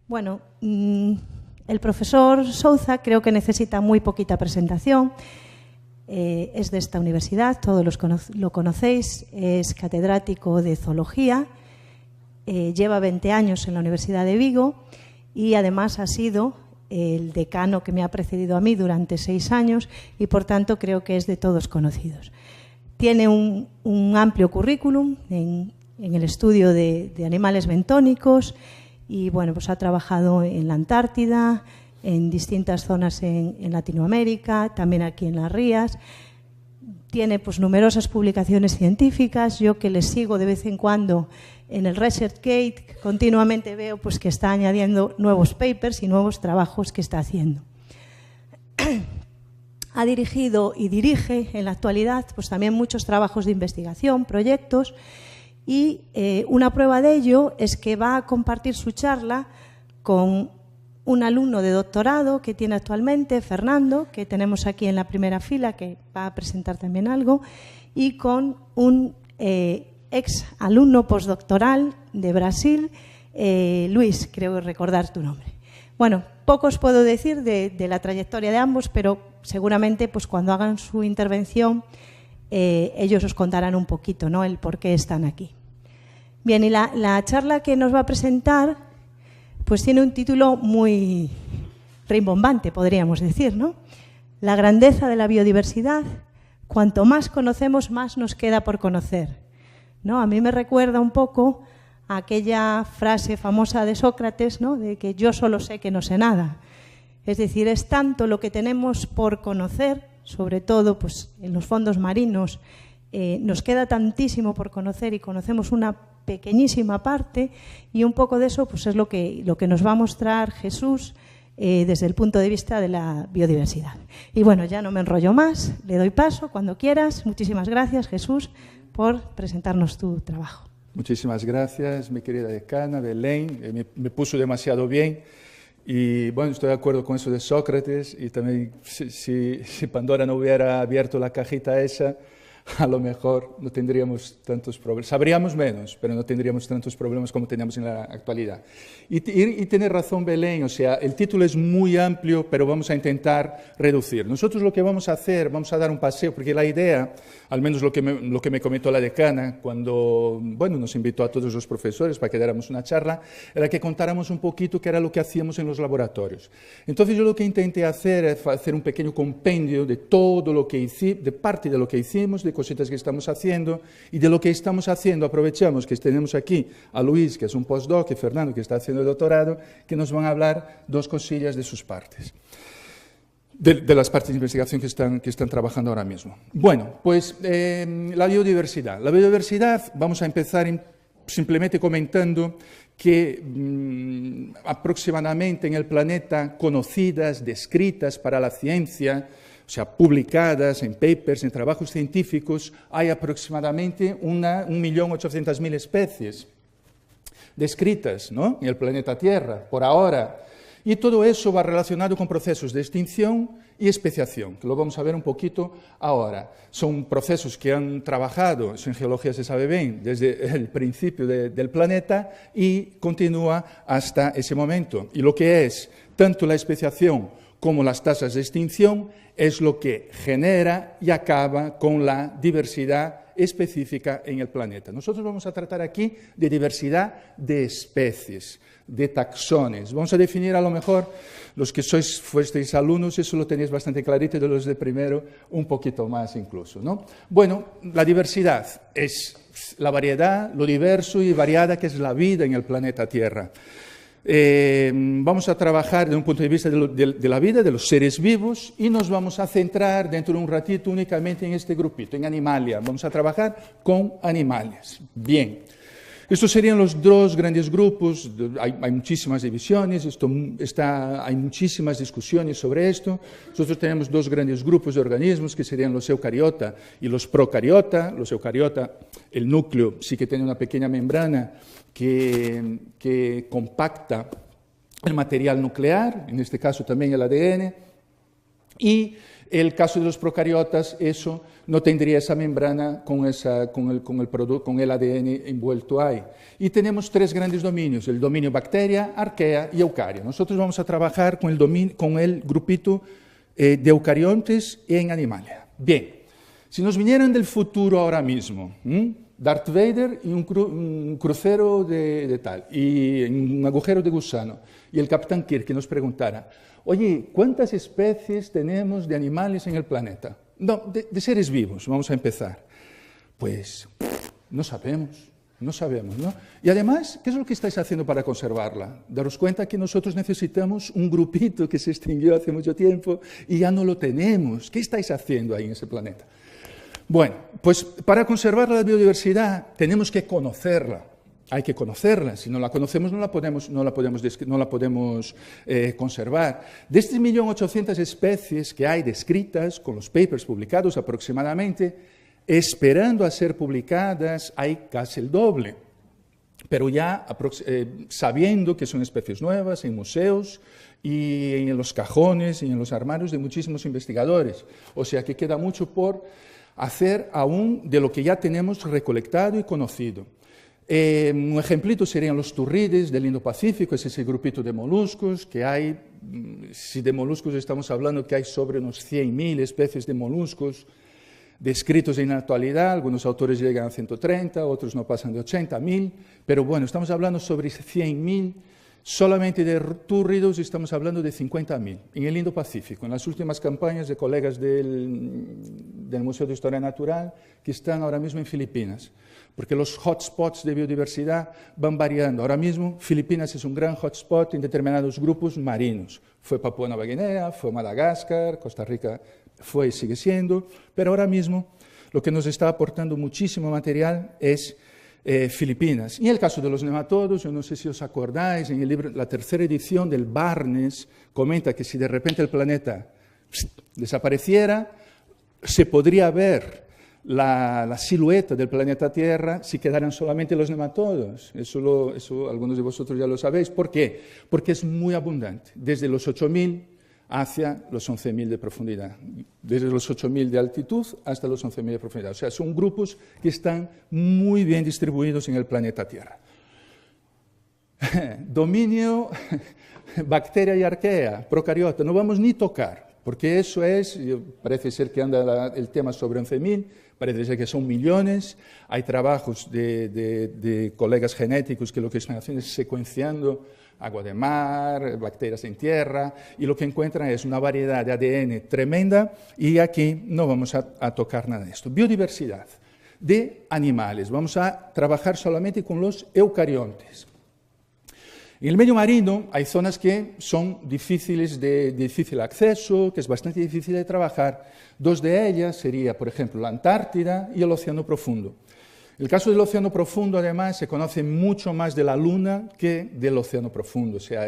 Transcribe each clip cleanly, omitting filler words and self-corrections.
Bueno, el profesor Souza creo que necesita muy poquita presentación. Es de esta universidad, todos lo conocéis, es catedrático de zoología, lleva 20 años en la Universidad de Vigo y además ha sido el decano que me ha precedido a mí durante 6 años y por tanto creo que es de todos conocidos. Tiene un amplio currículum en el estudio de animales bentónicos y bueno, pues ha trabajado en la Antártida, en distintas zonas en Latinoamérica, también aquí en las Rías. Tiene pues numerosas publicaciones científicas. Yo que le sigo de vez en cuando en el ResearchGate, continuamente veo pues que está añadiendo nuevos papers y nuevos trabajos que está haciendo. Ha dirigido y dirige en la actualidad pues también muchos trabajos de investigación, proyectos, y una prueba de ello es que va a compartir su charla con un alumno de doctorado que tiene actualmente, Fernando, que tenemos aquí en la primera fila, que va a presentar también algo, y con un ex alumno postdoctoral de Brasil, Luis, creo recordar tu nombre. Bueno, poco os puedo decir de la trayectoria de ambos, pero seguramente pues, cuando hagan su intervención ellos os contarán un poquito, ¿no?, el por qué están aquí. Bien, y la charla que nos va a presentar pues tiene un título muy rimbombante, podríamos decir, ¿no? La grandeza de la biodiversidad. Cuanto más conocemos, más nos queda por conocer, ¿no? A mí me recuerda un poco a aquella frase famosa de Sócrates, ¿no?, de que yo solo sé que no sé nada. Es decir, es tanto lo que tenemos por conocer, sobre todo pues, en los fondos marinos, nos queda tantísimo por conocer y conocemos una pequeñísima parte, y un poco de eso pues, es lo que nos va a mostrar Jesús desde el punto de vista de la biodiversidad. Y bueno, ya no me enrollo más, le doy paso cuando quieras. Muchísimas gracias, Jesús, por presentarnos tu trabajo. Muchísimas gracias, mi querida decana, Belén. Me puso demasiado bien. Y bueno, estoy de acuerdo con eso de Sócrates, y también si Pandora no hubiera abierto la cajita esa, a lo mejor no tendríamos tantos problemas. Sabríamos menos, pero no tendríamos tantos problemas como tenemos en la actualidad. Y tiene razón Belén, o sea, el título es muy amplio, pero vamos a intentar reducir. Nosotros lo que vamos a hacer, vamos a dar un paseo, porque la idea, al menos lo que me comentó la decana cuando bueno, nos invitó a todos los profesores para que diéramos una charla, era que contáramos un poquito qué era lo que hacíamos en los laboratorios. Entonces yo lo que intenté hacer es hacer un pequeño compendio de todo lo que hicimos, de parte de lo que hicimos, de cositas que estamos haciendo, y de lo que estamos haciendo aprovechamos que tenemos aquí a Luis, que es un postdoc, y Fernando, que está haciendo el doctorado, que nos van a hablar dos cosillas de sus partes, de las partes de investigación que están trabajando ahora mismo. Bueno, pues la biodiversidad. La biodiversidad, vamos a empezar simplemente comentando que aproximadamente en el planeta conocidas, descritas para la ciencia, o sea, publicadas en papers, en trabajos científicos, hay aproximadamente 1.800.000 especies descritas, ¿no?, en el planeta Tierra, por ahora. Y todo eso va relacionado con procesos de extinción y especiación, que lo vamos a ver un poquito ahora. Son procesos que han trabajado, eso en geología se sabe bien, desde el principio del planeta y continúa hasta ese momento. Y lo que es tanto la especiación como las tasas de extinción es lo que genera y acaba con la diversidad específica en el planeta. Nosotros vamos a tratar aquí de diversidad de especies, de taxones. Vamos a definir a lo mejor, los que fuisteis alumnos, eso lo tenéis bastante clarito, y de los de primero un poquito más incluso, ¿no? Bueno, la diversidad es la variedad, lo diverso y variada que es la vida en el planeta Tierra. Vamos a trabajar desde un punto de vista de la vida, de los seres vivos, y nos vamos a centrar dentro de un ratito únicamente en este grupito, en Animalia. Vamos a trabajar con animales. Bien, estos serían los dos grandes grupos. Hay muchísimas divisiones, hay muchísimas discusiones sobre esto. Nosotros tenemos dos grandes grupos de organismos, que serían los eucariota y los procariota. Los eucariota, el núcleo sí que tiene una pequeña membrana que compacta el material nuclear, en este caso también el ADN, Y el caso de los procariotas, eso no tendría esa membrana con el ADN envuelto ahí. Y tenemos 3 grandes dominios, el dominio bacteria, arquea y eucario. Nosotros vamos a trabajar con el grupito de eucariontes en Animalia. Bien, si nos vinieran del futuro ahora mismo, Darth Vader y un crucero de tal, y un agujero de gusano, y el Capitán Kirk que nos preguntara, oye, ¿cuántas especies tenemos de animales en el planeta? No, de seres vivos, vamos a empezar. Pues no sabemos, ¿no? Y además, ¿qué es lo que estáis haciendo para conservarla? Daros cuenta que nosotros necesitamos un grupito que se extinguió hace mucho tiempo y ya no lo tenemos. ¿Qué estáis haciendo ahí en ese planeta? Bueno, pues para conservar la biodiversidad tenemos que conocerla. Hay que conocerla, si no la conocemos no la podemos conservar. De estas 1.800.000 especies que hay descritas, con los papers publicados aproximadamente, esperando a ser publicadas, hay casi el doble. Pero ya sabiendo que son especies nuevas en museos y en los cajones y en los armarios de muchísimos investigadores. O sea que queda mucho por hacer aún de lo que ya tenemos recolectado y conocido. Un ejemplito serían los turrides del Indo-Pacífico, es ese grupito de moluscos que hay, si de moluscos estamos hablando que hay sobre unos 100.000 especies de moluscos descritos en la actualidad, algunos autores llegan a 130, otros no pasan de 80.000, pero bueno, estamos hablando sobre 100.000, solamente de túrridos estamos hablando de 50.000 en el Indo-Pacífico, en las últimas campañas de colegas del Museo de Historia Natural que están ahora mismo en Filipinas, porque los hotspots de biodiversidad van variando. Ahora mismo Filipinas es un gran hotspot en determinados grupos marinos. Fue Papúa Nueva Guinea, fue Madagascar, Costa Rica fue y sigue siendo, pero ahora mismo lo que nos está aportando muchísimo material es Filipinas. Y en el caso de los nematodos, yo no sé si os acordáis, en el libro, la 3ª edición del Barnes, comenta que si de repente el planeta desapareciera, se podría ver la silueta del planeta Tierra si quedaran solamente los nematodos. Eso algunos de vosotros ya lo sabéis. ¿Por qué? Porque es muy abundante, desde los 8.000 hacia los 11.000 de profundidad, desde los 8.000 de altitud hasta los 11.000 de profundidad. O sea, son grupos que están muy bien distribuidos en el planeta Tierra. Dominio, bacteria y arquea, procariota, no vamos ni tocar, porque eso es, parece ser que anda el tema sobre 11.000, parece ser que son millones, hay trabajos de colegas genéticos que lo que están haciendo es secuenciando agua de mar, bacterias en tierra, y lo que encuentran es una variedad de ADN tremenda, y aquí no vamos a tocar nada de esto. Biodiversidad de animales, vamos a trabajar solamente con los eucariontes. En el medio marino hay zonas que son difíciles de difícil acceso, que es bastante difícil de trabajar. 2 de ellas sería, por ejemplo, la Antártida y el Océano Profundo. El caso del Océano Profundo, además, se conoce mucho más de la Luna que del Océano Profundo. O sea,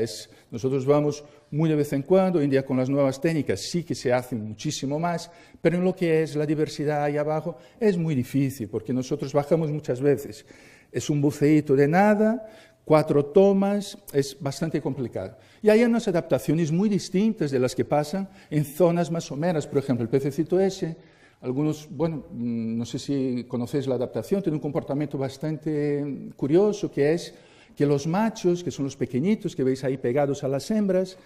nosotros vamos muy de vez en cuando, hoy en día con las nuevas técnicas sí que se hace muchísimo más, pero en lo que es la diversidad ahí abajo es muy difícil, porque nosotros bajamos muchas veces. Es un buceíto de nada, 4 tomas, es bastante complicado. Y hay unas adaptaciones muy distintas de las que pasan en zonas más someras. Por ejemplo, el pececito ese, algunos, bueno, no sé si conocéis la adaptación, tiene un comportamiento bastante curioso, que es que los machos, que son los pequeñitos que veis ahí pegados a las hembras,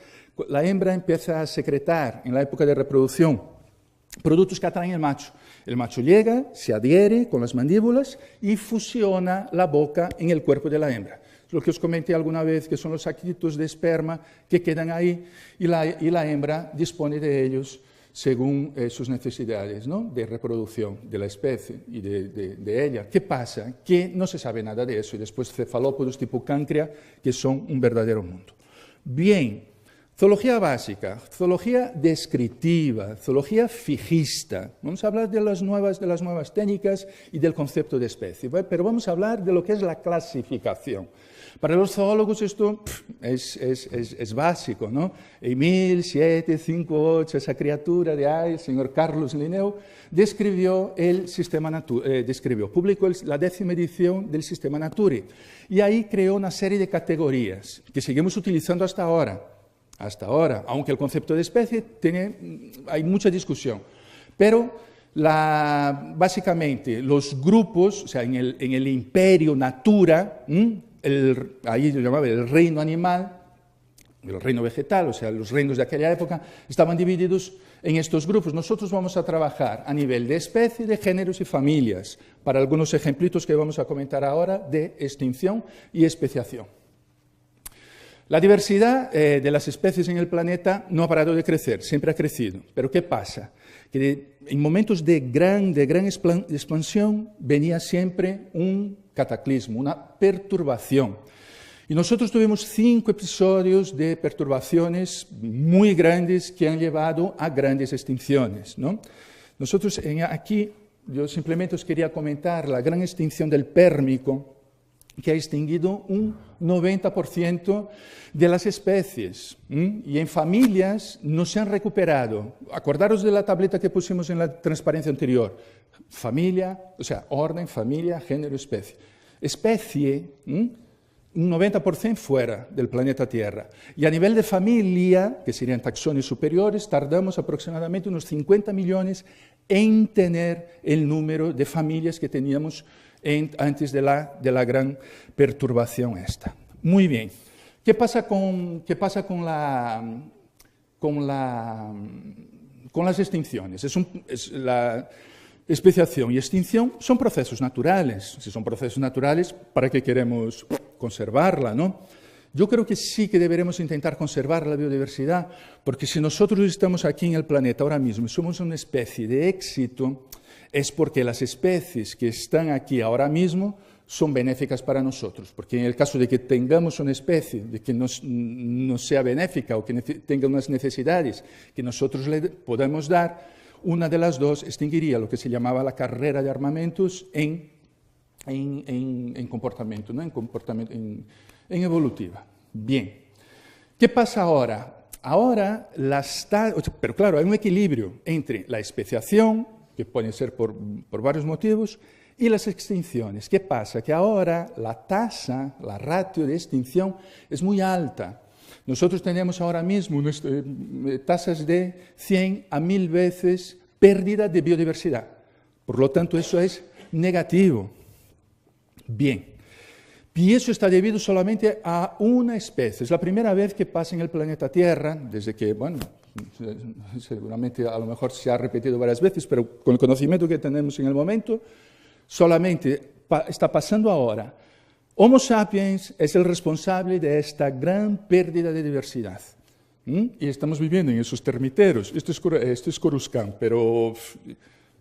la hembra empieza a secretar en la época de reproducción productos que atraen al macho. El macho llega, se adhiere con las mandíbulas y fusiona la boca en el cuerpo de la hembra. Lo que os comenté alguna vez, que son los saquitos de esperma que quedan ahí y la hembra dispone de ellos según sus necesidades, ¿no?, de reproducción de la especie y de ella. ¿Qué pasa? Que no se sabe nada de eso y después cefalópodos tipo cáncrea que son un verdadero mundo. Bien, zoología básica, zoología descriptiva, zoología fijista. Vamos a hablar de las nuevas técnicas y del concepto de especie, ¿vale? Pero vamos a hablar de lo que es la clasificación. Para los zoólogos esto es básico, ¿no? Emil 758, esa criatura de ahí, el señor Carlos Linneo, publicó la 10ª edición del Sistema Naturae y ahí creó una serie de categorías que seguimos utilizando hasta ahora. hasta ahora, aunque el concepto de especie hay mucha discusión. Pero básicamente los grupos, o sea, en el imperio natura, ahí lo llamaba el reino animal, el reino vegetal, o sea, los reinos de aquella época, estaban divididos en estos grupos. Nosotros vamos a trabajar a nivel de especie, de géneros y familias, para algunos ejemplitos que vamos a comentar ahora de extinción y especiación. La diversidad de las especies en el planeta no ha parado de crecer, siempre ha crecido. Pero ¿qué pasa? Que en momentos de gran expansión venía siempre un cataclismo, una perturbación. Y nosotros tuvimos 5 episodios de perturbaciones muy grandes que han llevado a grandes extinciones, ¿no? Nosotros aquí, yo simplemente os quería comentar la gran extinción del Pérmico, que ha extinguido un 90% de las especies, y en familias no se han recuperado. Acordaros de la tableta que pusimos en la transparencia anterior. Familia, o sea, orden, familia, género, especie. Especie, un 90% fuera del planeta Tierra. Y a nivel de familia, que serían taxones superiores, tardamos aproximadamente unos 50 millones en tener el número de familias que teníamos antes de la gran perturbación esta. Muy bien. ¿Qué pasa con las extinciones? La especiación y extinción son procesos naturales. Si son procesos naturales, ¿para qué queremos conservarla, no? Yo creo que sí que deberemos intentar conservar la biodiversidad, porque si nosotros estamos aquí en el planeta ahora mismo y somos una especie de éxito, es porque las especies que están aquí ahora mismo son benéficas para nosotros, porque en el caso de que tengamos una especie de que no sea benéfica o que tenga unas necesidades que nosotros le podemos dar, una de las dos extinguiría lo que se llamaba la carrera de armamentos en comportamiento, ¿no? en evolutiva. Bien. ¿Qué pasa ahora? Ahora, pero claro, hay un equilibrio entre la especiación, que puede ser por varios motivos, y las extinciones. ¿Qué pasa? Que ahora la tasa, la ratio de extinción es muy alta. Nosotros tenemos ahora mismo tasas de 100 a 1000 veces pérdida de biodiversidad. Por lo tanto, eso es negativo. Bien. Y eso está debido solamente a una especie. Es la primera vez que pasa en el planeta Tierra, desde que, bueno, seguramente a lo mejor se ha repetido varias veces, pero con el conocimiento que tenemos en el momento, solamente está pasando ahora. Homo sapiens es el responsable de esta gran pérdida de diversidad. Y estamos viviendo en esos termiteros. Esto es Coruscant, pero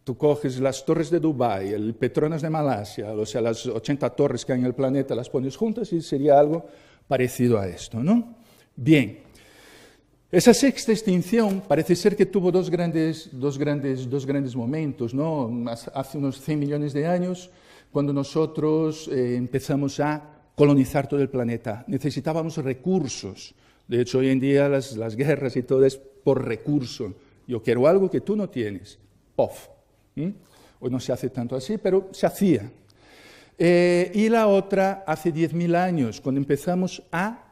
tú coges las torres de Dubái, el Petronas de Malasia, o sea, las 80 torres que hay en el planeta, las pones juntas y sería algo parecido a esto, ¿no? Bien. Esa sexta extinción parece ser que tuvo dos grandes momentos, ¿no? Hace unos 100 millones de años, cuando nosotros empezamos a colonizar todo el planeta. Necesitábamos recursos. De hecho, hoy en día las guerras y todo es por recurso. Yo quiero algo que tú no tienes. ¡Pof! Hoy no se hace tanto así, pero se hacía. Y la otra, hace 10.000 años, cuando empezamos a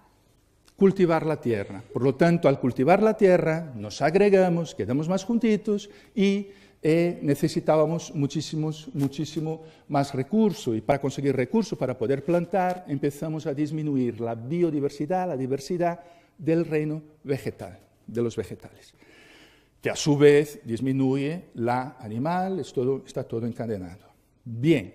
cultivar la tierra. Por lo tanto, al cultivar la tierra, nos agregamos, quedamos más juntitos y necesitábamos muchísimo más recurso. Y para conseguir recursos, para poder plantar, empezamos a disminuir la biodiversidad, la diversidad del reino vegetal, de los vegetales, que a su vez disminuye la animal, está todo encadenado. Bien.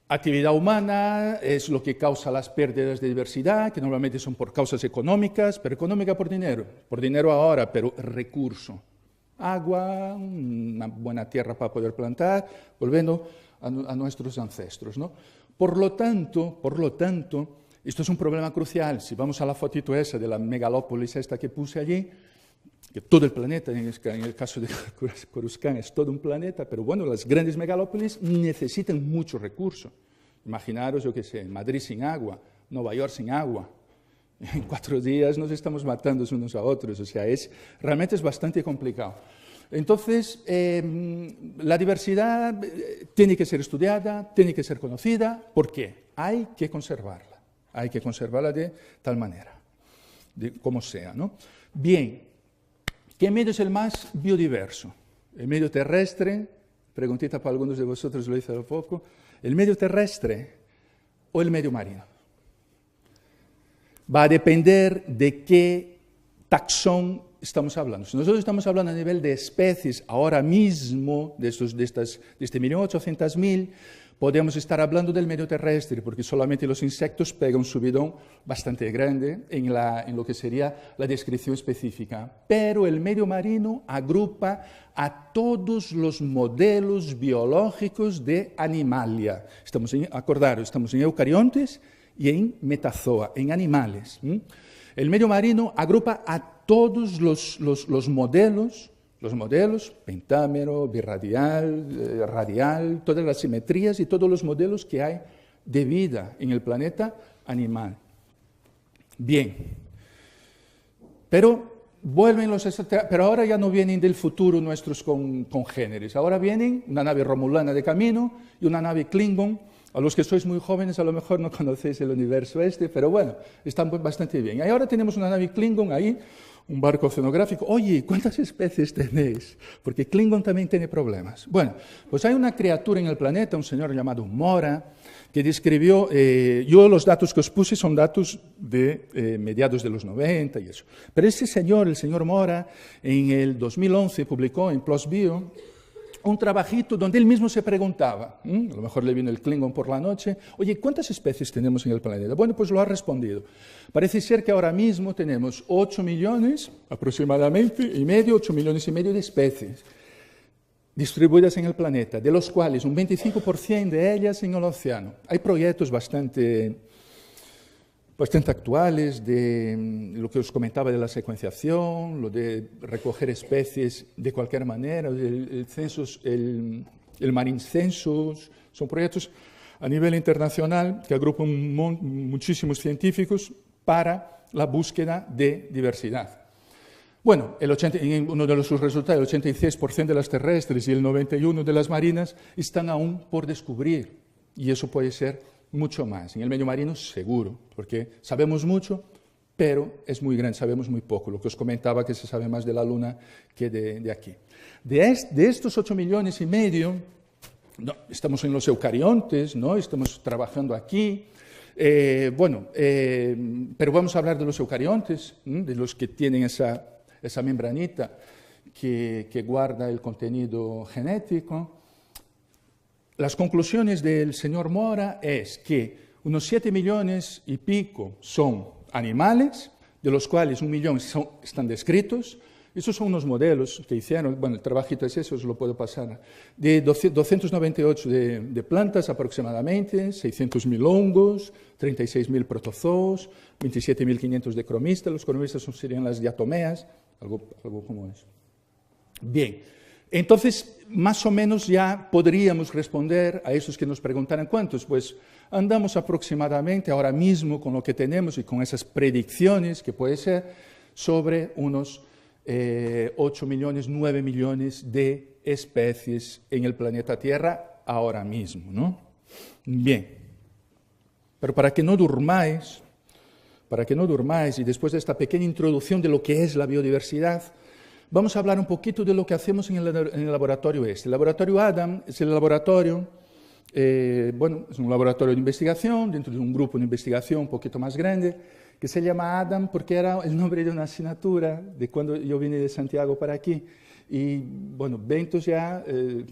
Actividad humana es lo que causa las pérdidas de diversidad, que normalmente son por causas económicas, pero económica por dinero ahora, pero recurso. Agua, una buena tierra para poder plantar, volviendo a nuestros ancestros, ¿no? Por lo tanto, esto es un problema crucial. Si vamos a la fotito esa de la megalópolis esta que puse allí, que todo el planeta, en el caso de Coruscant es todo un planeta, pero bueno, las grandes megalópolis necesitan mucho recurso. Imaginaros, yo qué sé, Madrid sin agua, Nueva York sin agua. En 4 días nos estamos matando unos a otros, o sea, realmente es bastante complicado. Entonces, la diversidad tiene que ser estudiada, tiene que ser conocida. ¿Por qué? Hay que conservarla de tal manera. de como sea, ¿no? Bien, ¿qué medio es el más biodiverso? El medio terrestre, preguntita para algunos de vosotros, lo hice hace poco, ¿el medio terrestre o el medio marino? Va a depender de qué taxón estamos hablando. Si nosotros estamos hablando a nivel de especies ahora mismo, de este 1.800.000, podemos estar hablando del medio terrestre, porque solamente los insectos pegan un subidón bastante grande en lo que sería la descripción específica. Pero el medio marino agrupa a todos los modelos biológicos de animalia. Acordaros, estamos en eucariontes y en metazoa, en animales. El medio marino agrupa a todos los modelos, pentámero, birradial, radial, todas las simetrías y todos los modelos que hay de vida en el planeta animal. Bien, pero ahora ya no vienen del futuro nuestros congéneres, ahora vienen una nave romulana de camino y una nave Klingon. A los que sois muy jóvenes a lo mejor no conocéis el universo pero bueno, están bastante bien. Y ahora tenemos una nave Klingon ahí, un barco oceanográfico. Oye, ¿cuántas especies tenéis? Porque Klingon también tiene problemas. Bueno, pues hay una criatura en el planeta, un señor llamado Mora, que describió, yo los datos que os puse son datos de mediados de los 90 y eso. Pero ese señor, el señor Mora, en el 2011 publicó en PLOS Bio un trabajito donde él mismo se preguntaba, a lo mejor le vino el Klingon por la noche, oye, ¿cuántas especies tenemos en el planeta? Bueno, pues lo ha respondido. Parece ser que ahora mismo tenemos 8 millones aproximadamente, 8 millones y medio de especies distribuidas en el planeta, de los cuales un 25% de ellas en el océano. Hay proyectos bastante actuales de lo que os comentaba de la secuenciación, lo de recoger especies de cualquier manera, el Marine Census, son proyectos a nivel internacional que agrupan muchísimos científicos para la búsqueda de diversidad. Bueno, en uno de sus resultados, el 86% de las terrestres y el 91% de las marinas están aún por descubrir, y eso puede ser mucho más. En el medio marino seguro, porque sabemos mucho, pero es muy grande, sabemos muy poco. Lo que os comentaba que se sabe más de la Luna que de aquí. De estos 8 millones y medio, no, estamos en los eucariontes, ¿no? Estamos trabajando aquí. Pero vamos a hablar de los eucariontes, de los que tienen esa membranita que guarda el contenido genético. Las conclusiones del señor Mora es que unos 7 millones y pico son animales, de los cuales 1 millón están descritos. Esos son unos modelos que hicieron, bueno, el trabajito es eso, os lo puedo pasar, de 298 de plantas aproximadamente, 600.000 hongos, 36.000 protozoos, 27.500 de cromistas. Los cromistas serían las diatomeas, algo como eso. Bien. Entonces, más o menos ya podríamos responder a esos que nos preguntaran cuántos. Pues andamos aproximadamente ahora mismo con lo que tenemos y con esas predicciones que puede ser sobre unos 8 millones, 9 millones de especies en el planeta Tierra ahora mismo, ¿no? Bien, pero para que no durmáis y después de esta pequeña introducción de lo que es la biodiversidad, vamos a hablar un poquito de lo que hacemos en el laboratorio este. El laboratorio Adam es el laboratorio, es un laboratorio de investigación, dentro de un grupo de investigación un poquito más grande, que se llama Adam porque era el nombre de una asignatura de cuando yo vine de Santiago para aquí. Y bueno, Ventos ya,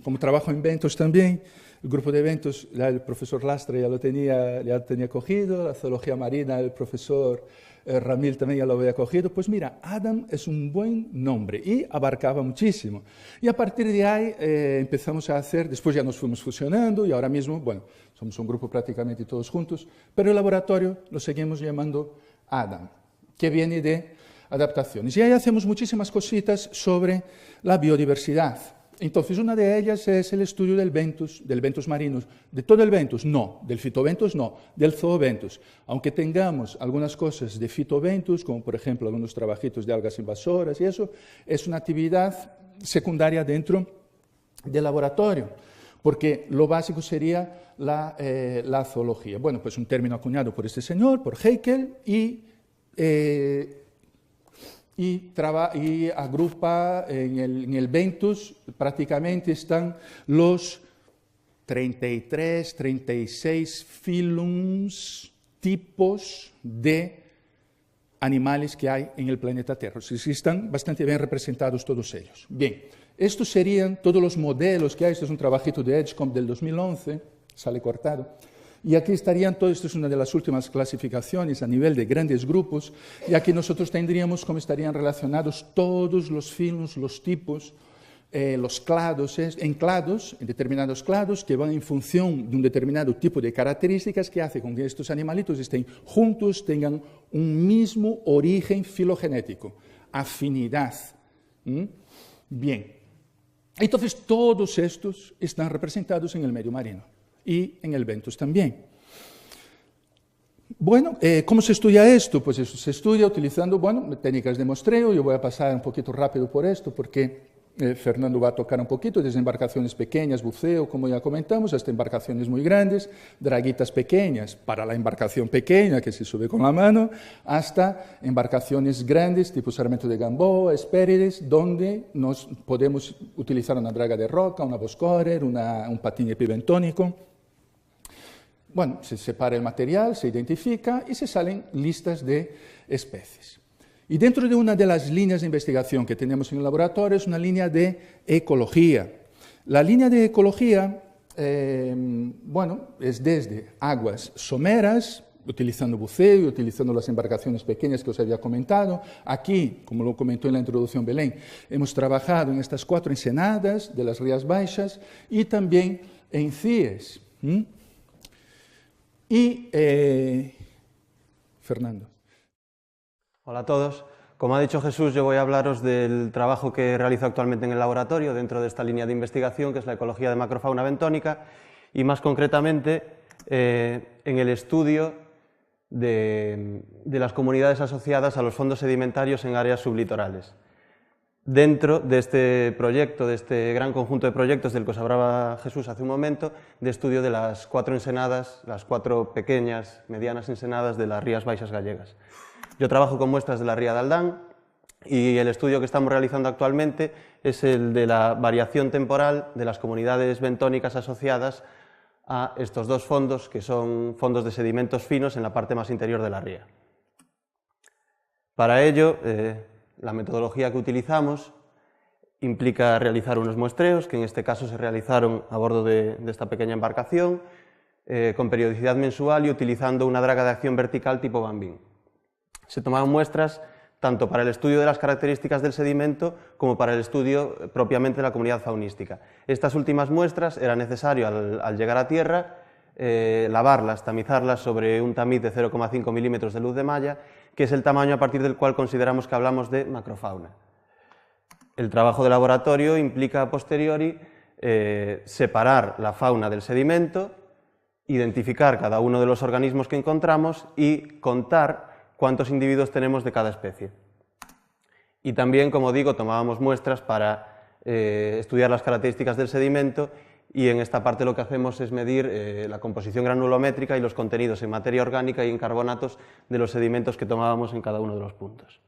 como trabajo en Ventos también, el grupo de Ventos, el profesor Lastra ya lo tenía cogido, la zoología marina, el profesor Ramil también ya lo había cogido. Pues mira, Adam es un buen nombre y abarcaba muchísimo. Y a partir de ahí empezamos a hacer, después ya nos fuimos fusionando y ahora mismo, bueno, somos un grupo prácticamente todos juntos, pero el laboratorio lo seguimos llamando Adam, que viene de adaptaciones. Y ahí hacemos muchísimas cositas sobre la biodiversidad. Entonces, una de ellas es el estudio del Ventus marinus. ¿De todo el Ventus? No. ¿Del Fitoventus? No. Del Zooventus. Aunque tengamos algunas cosas de Fitoventus, como por ejemplo algunos trabajitos de algas invasoras y eso, es una actividad secundaria dentro del laboratorio, porque lo básico sería la zoología. Bueno, pues un término acuñado por este señor, por Haeckel, y y agrupa en el Ventus, prácticamente están los 33, 36 filums, tipos de animales que hay en el planeta Tierra. Sí, están bastante bien representados todos ellos. Bien, estos serían todos los modelos que hay. Este es un trabajito de Edgecombe del 2011, sale cortado. Y aquí estarían todos, esto es una de las últimas clasificaciones a nivel de grandes grupos, y aquí nosotros tendríamos cómo estarían relacionados todos los films, los tipos, los clados, en determinados clados que van en función de un determinado tipo de características que hace con que estos animalitos estén juntos, tengan un mismo origen filogenético, afinidad. Bien, entonces todos estos están representados en el medio marino y en el Ventus también. Bueno, ¿cómo se estudia esto? Pues eso se estudia utilizando, técnicas de muestreo. Yo voy a pasar un poquito rápido por esto porque Fernando va a tocar un poquito, desde embarcaciones pequeñas, buceo, como ya comentamos, hasta embarcaciones muy grandes, draguitas pequeñas para la embarcación pequeña que se sube con la mano, hasta embarcaciones grandes tipo Sarmiento de Gamboa, Hespérides, donde nos podemos utilizar una draga de roca, una Boscorer, un patine pibentónico. Bueno, se separa el material, se identifica y se salen listas de especies. Y dentro de una de las líneas de investigación que tenemos en el laboratorio es una línea de ecología. La línea de ecología, es desde aguas someras, utilizando buceo y utilizando las embarcaciones pequeñas que os había comentado. Aquí, como lo comentó en la introducción Belén, hemos trabajado en estas 4 ensenadas de las Rías Baixas y también en CIES. Y, Fernando. Hola a todos. Como ha dicho Jesús, yo voy a hablaros del trabajo que realizo actualmente en el laboratorio dentro de esta línea de investigación, que es la ecología de macrofauna bentónica, y más concretamente en el estudio de las comunidades asociadas a los fondos sedimentarios en áreas sublitorales. Dentro de este proyecto, de este gran conjunto de proyectos del que os hablaba Jesús hace un momento, de estudio de las 4 ensenadas, las 4 pequeñas, medianas ensenadas de las Rías Baixas gallegas. Yo trabajo con muestras de la ría de Aldán y el estudio que estamos realizando actualmente es el de la variación temporal de las comunidades bentónicas asociadas a estos 2 fondos, que son fondos de sedimentos finos en la parte más interior de la ría. Para ello, la metodología que utilizamos implica realizar unos muestreos, que en este caso se realizaron a bordo de esta pequeña embarcación, con periodicidad mensual y utilizando una draga de acción vertical tipo Bambín. Se tomaban muestras tanto para el estudio de las características del sedimento como para el estudio propiamente de la comunidad faunística. Estas últimas muestras era necesario al llegar a tierra lavarlas, tamizarlas sobre un tamiz de 0,5 milímetros de luz de malla, que es el tamaño a partir del cual consideramos que hablamos de macrofauna. El trabajo de laboratorio implica a posteriori separar la fauna del sedimento, identificar cada uno de los organismos que encontramos y contar cuántos individuos tenemos de cada especie. Y también, como digo, tomábamos muestras para estudiar las características del sedimento, y en esta parte lo que hacemos es medir la composición granulométrica y los contenidos en materia orgánica y en carbonatos de los sedimentos que tomábamos en cada uno de los puntos.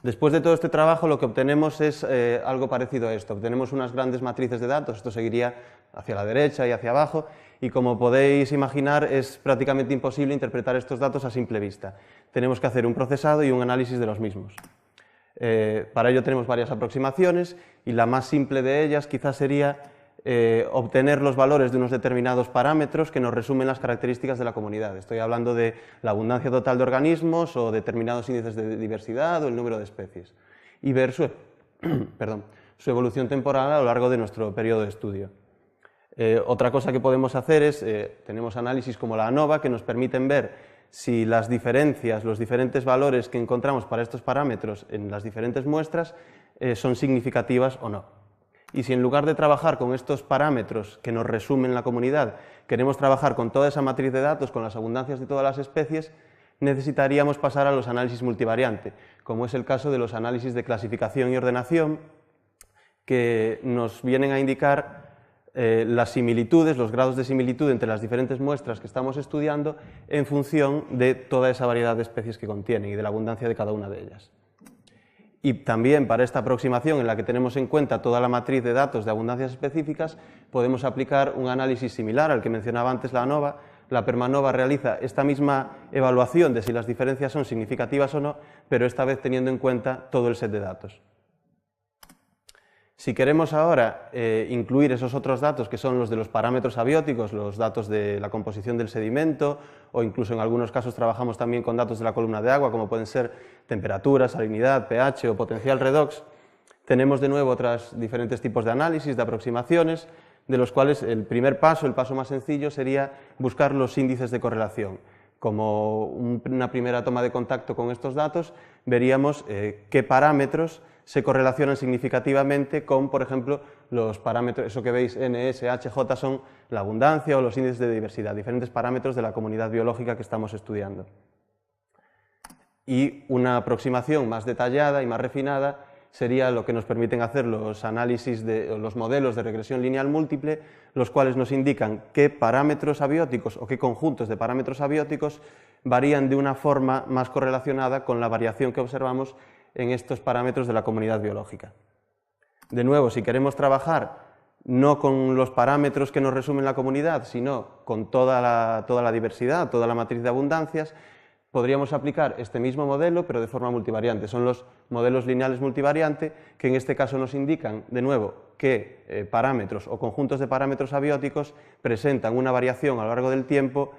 Después de todo este trabajo lo que obtenemos es algo parecido a esto. Obtenemos unas grandes matrices de datos, esto seguiría hacia la derecha y hacia abajo, y como podéis imaginar es prácticamente imposible interpretar estos datos a simple vista. Tenemos que hacer un procesado y un análisis de los mismos. Para ello tenemos varias aproximaciones y la más simple de ellas quizás sería obtener los valores de unos determinados parámetros que nos resumen las características de la comunidad. Estoy hablando de la abundancia total de organismos o determinados índices de diversidad o el número de especies, y ver su evolución temporal a lo largo de nuestro periodo de estudio. Otra cosa que podemos hacer es, tenemos análisis como la ANOVA que nos permiten ver si las diferencias, los diferentes valores que encontramos para estos parámetros en las diferentes muestras son significativas o no. Y si en lugar de trabajar con estos parámetros que nos resumen la comunidad, queremos trabajar con toda esa matriz de datos, con las abundancias de todas las especies, necesitaríamos pasar a los análisis multivariante, como es el caso de los análisis de clasificación y ordenación, que nos vienen a indicar las similitudes, los grados de similitud entre las diferentes muestras que estamos estudiando en función de toda esa variedad de especies que contienen y de la abundancia de cada una de ellas. Y también para esta aproximación en la que tenemos en cuenta toda la matriz de datos de abundancias específicas, podemos aplicar un análisis similar al que mencionaba antes la ANOVA. La PERMANOVA realiza esta misma evaluación de si las diferencias son significativas o no, pero esta vez teniendo en cuenta todo el set de datos. Si queremos ahora incluir esos otros datos que son los de los parámetros abióticos, los datos de la composición del sedimento, o incluso en algunos casos trabajamos también con datos de la columna de agua, como pueden ser temperatura, salinidad, pH o potencial redox, tenemos de nuevo otros diferentes tipos de análisis, de aproximaciones, de los cuales el primer paso, el paso más sencillo, sería buscar los índices de correlación. Como una primera toma de contacto con estos datos, veríamos qué parámetros se correlacionan significativamente con, por ejemplo, los parámetros, eso que veis, N, S, H, J, son la abundancia o los índices de diversidad, diferentes parámetros de la comunidad biológica que estamos estudiando. Y una aproximación más detallada y más refinada sería lo que nos permiten hacer los análisis de los modelos de regresión lineal múltiple, los cuales nos indican qué parámetros abióticos o qué conjuntos de parámetros abióticos varían de una forma más correlacionada con la variación que observamos en estos parámetros de la comunidad biológica. De nuevo, si queremos trabajar no con los parámetros que nos resumen la comunidad, sino con toda la diversidad, toda la matriz de abundancias, podríamos aplicar este mismo modelo, pero de forma multivariante. Son los modelos lineales multivariante, que en este caso nos indican, de nuevo, qué parámetros o conjuntos de parámetros abióticos presentan una variación a lo largo del tiempo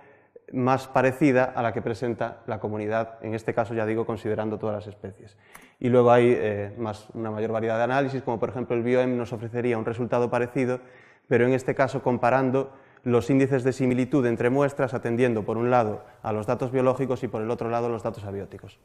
más parecida a la que presenta la comunidad, en este caso ya digo considerando todas las especies. Y luego hay una mayor variedad de análisis, como por ejemplo el BioM nos ofrecería un resultado parecido, pero en este caso comparando los índices de similitud entre muestras, atendiendo por un lado a los datos biológicos y por el otro lado a los datos abióticos.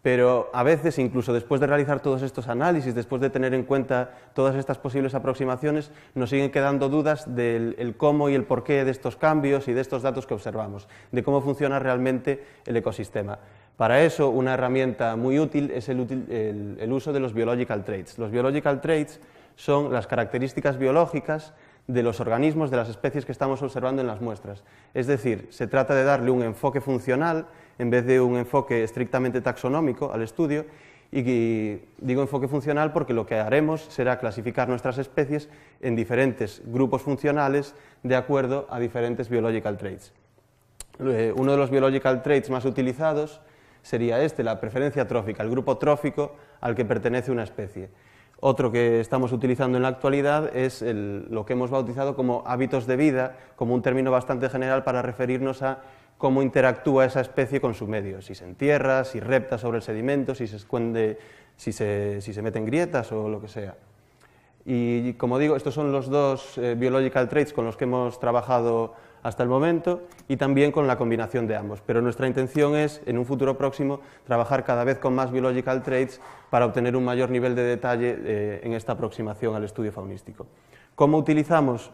Pero a veces, incluso después de realizar todos estos análisis, después de tener en cuenta todas estas posibles aproximaciones, nos siguen quedando dudas del cómo y el porqué de estos cambios y de estos datos que observamos, de cómo funciona realmente el ecosistema. Para eso, una herramienta muy útil es el uso de los biological traits. Los biological traits son las características biológicas de los organismos, de las especies que estamos observando en las muestras. Es decir, se trata de darle un enfoque funcional en vez de un enfoque estrictamente taxonómico al estudio, y digo enfoque funcional porque lo que haremos será clasificar nuestras especies en diferentes grupos funcionales de acuerdo a diferentes biological traits. Uno de los biological traits más utilizados sería la preferencia trófica, el grupo trófico al que pertenece una especie. Otro que estamos utilizando en la actualidad es lo que hemos bautizado como hábitos de vida, como un término bastante general para referirnos a cómo interactúa esa especie con su medio, si se entierra, si repta sobre el sedimento, si se esconde, si se mete en grietas o lo que sea. Y como digo, estos son los dos biological traits con los que hemos trabajado hasta el momento y también con la combinación de ambos. Pero nuestra intención es, en un futuro próximo, trabajar cada vez con más biological traits para obtener un mayor nivel de detalle en esta aproximación al estudio faunístico. ¿Cómo utilizamos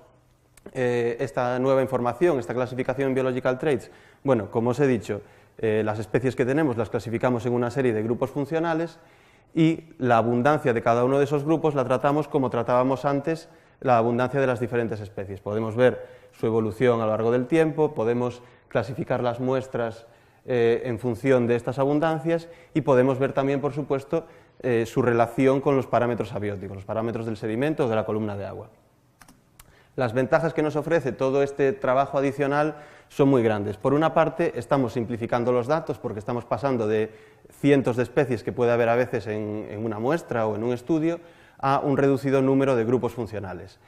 esta nueva información, esta clasificación en biological traits? Bueno, como os he dicho, las especies que tenemos las clasificamos en una serie de grupos funcionales y la abundancia de cada uno de esos grupos la tratamos como tratábamos antes la abundancia de las diferentes especies. Podemos ver su evolución a lo largo del tiempo, podemos clasificar las muestras en función de estas abundancias y podemos ver también, por supuesto, su relación con los parámetros abióticos, los parámetros del sedimento o de la columna de agua. Las ventajas que nos ofrece todo este trabajo adicional son muy grandes. Por una parte, estamos simplificando los datos porque estamos pasando de cientos de especies que puede haber a veces en una muestra o en un estudio a un reducido número de grupos funcionales.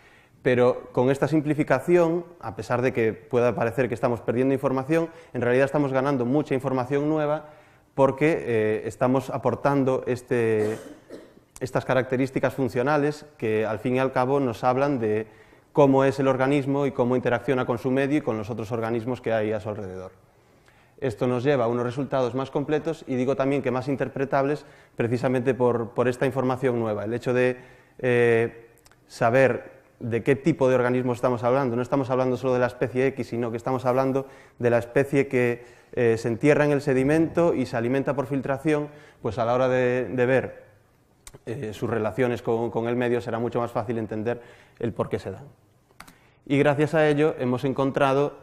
Pero con esta simplificación, a pesar de que pueda parecer que estamos perdiendo información, en realidad estamos ganando mucha información nueva porque estamos aportando estas características funcionales que al fin y al cabo nos hablan de cómo es el organismo y cómo interacciona con su medio y con los otros organismos que hay a su alrededor. Esto nos lleva a unos resultados más completos y digo también que más interpretables precisamente por esta información nueva. El hecho de saber de qué tipo de organismo estamos hablando. No estamos hablando solo de la especie X, sino que estamos hablando de la especie que se entierra en el sedimento y se alimenta por filtración, pues a la hora de ver sus relaciones con el medio será mucho más fácil entender el por qué se dan. Y gracias a ello hemos encontrado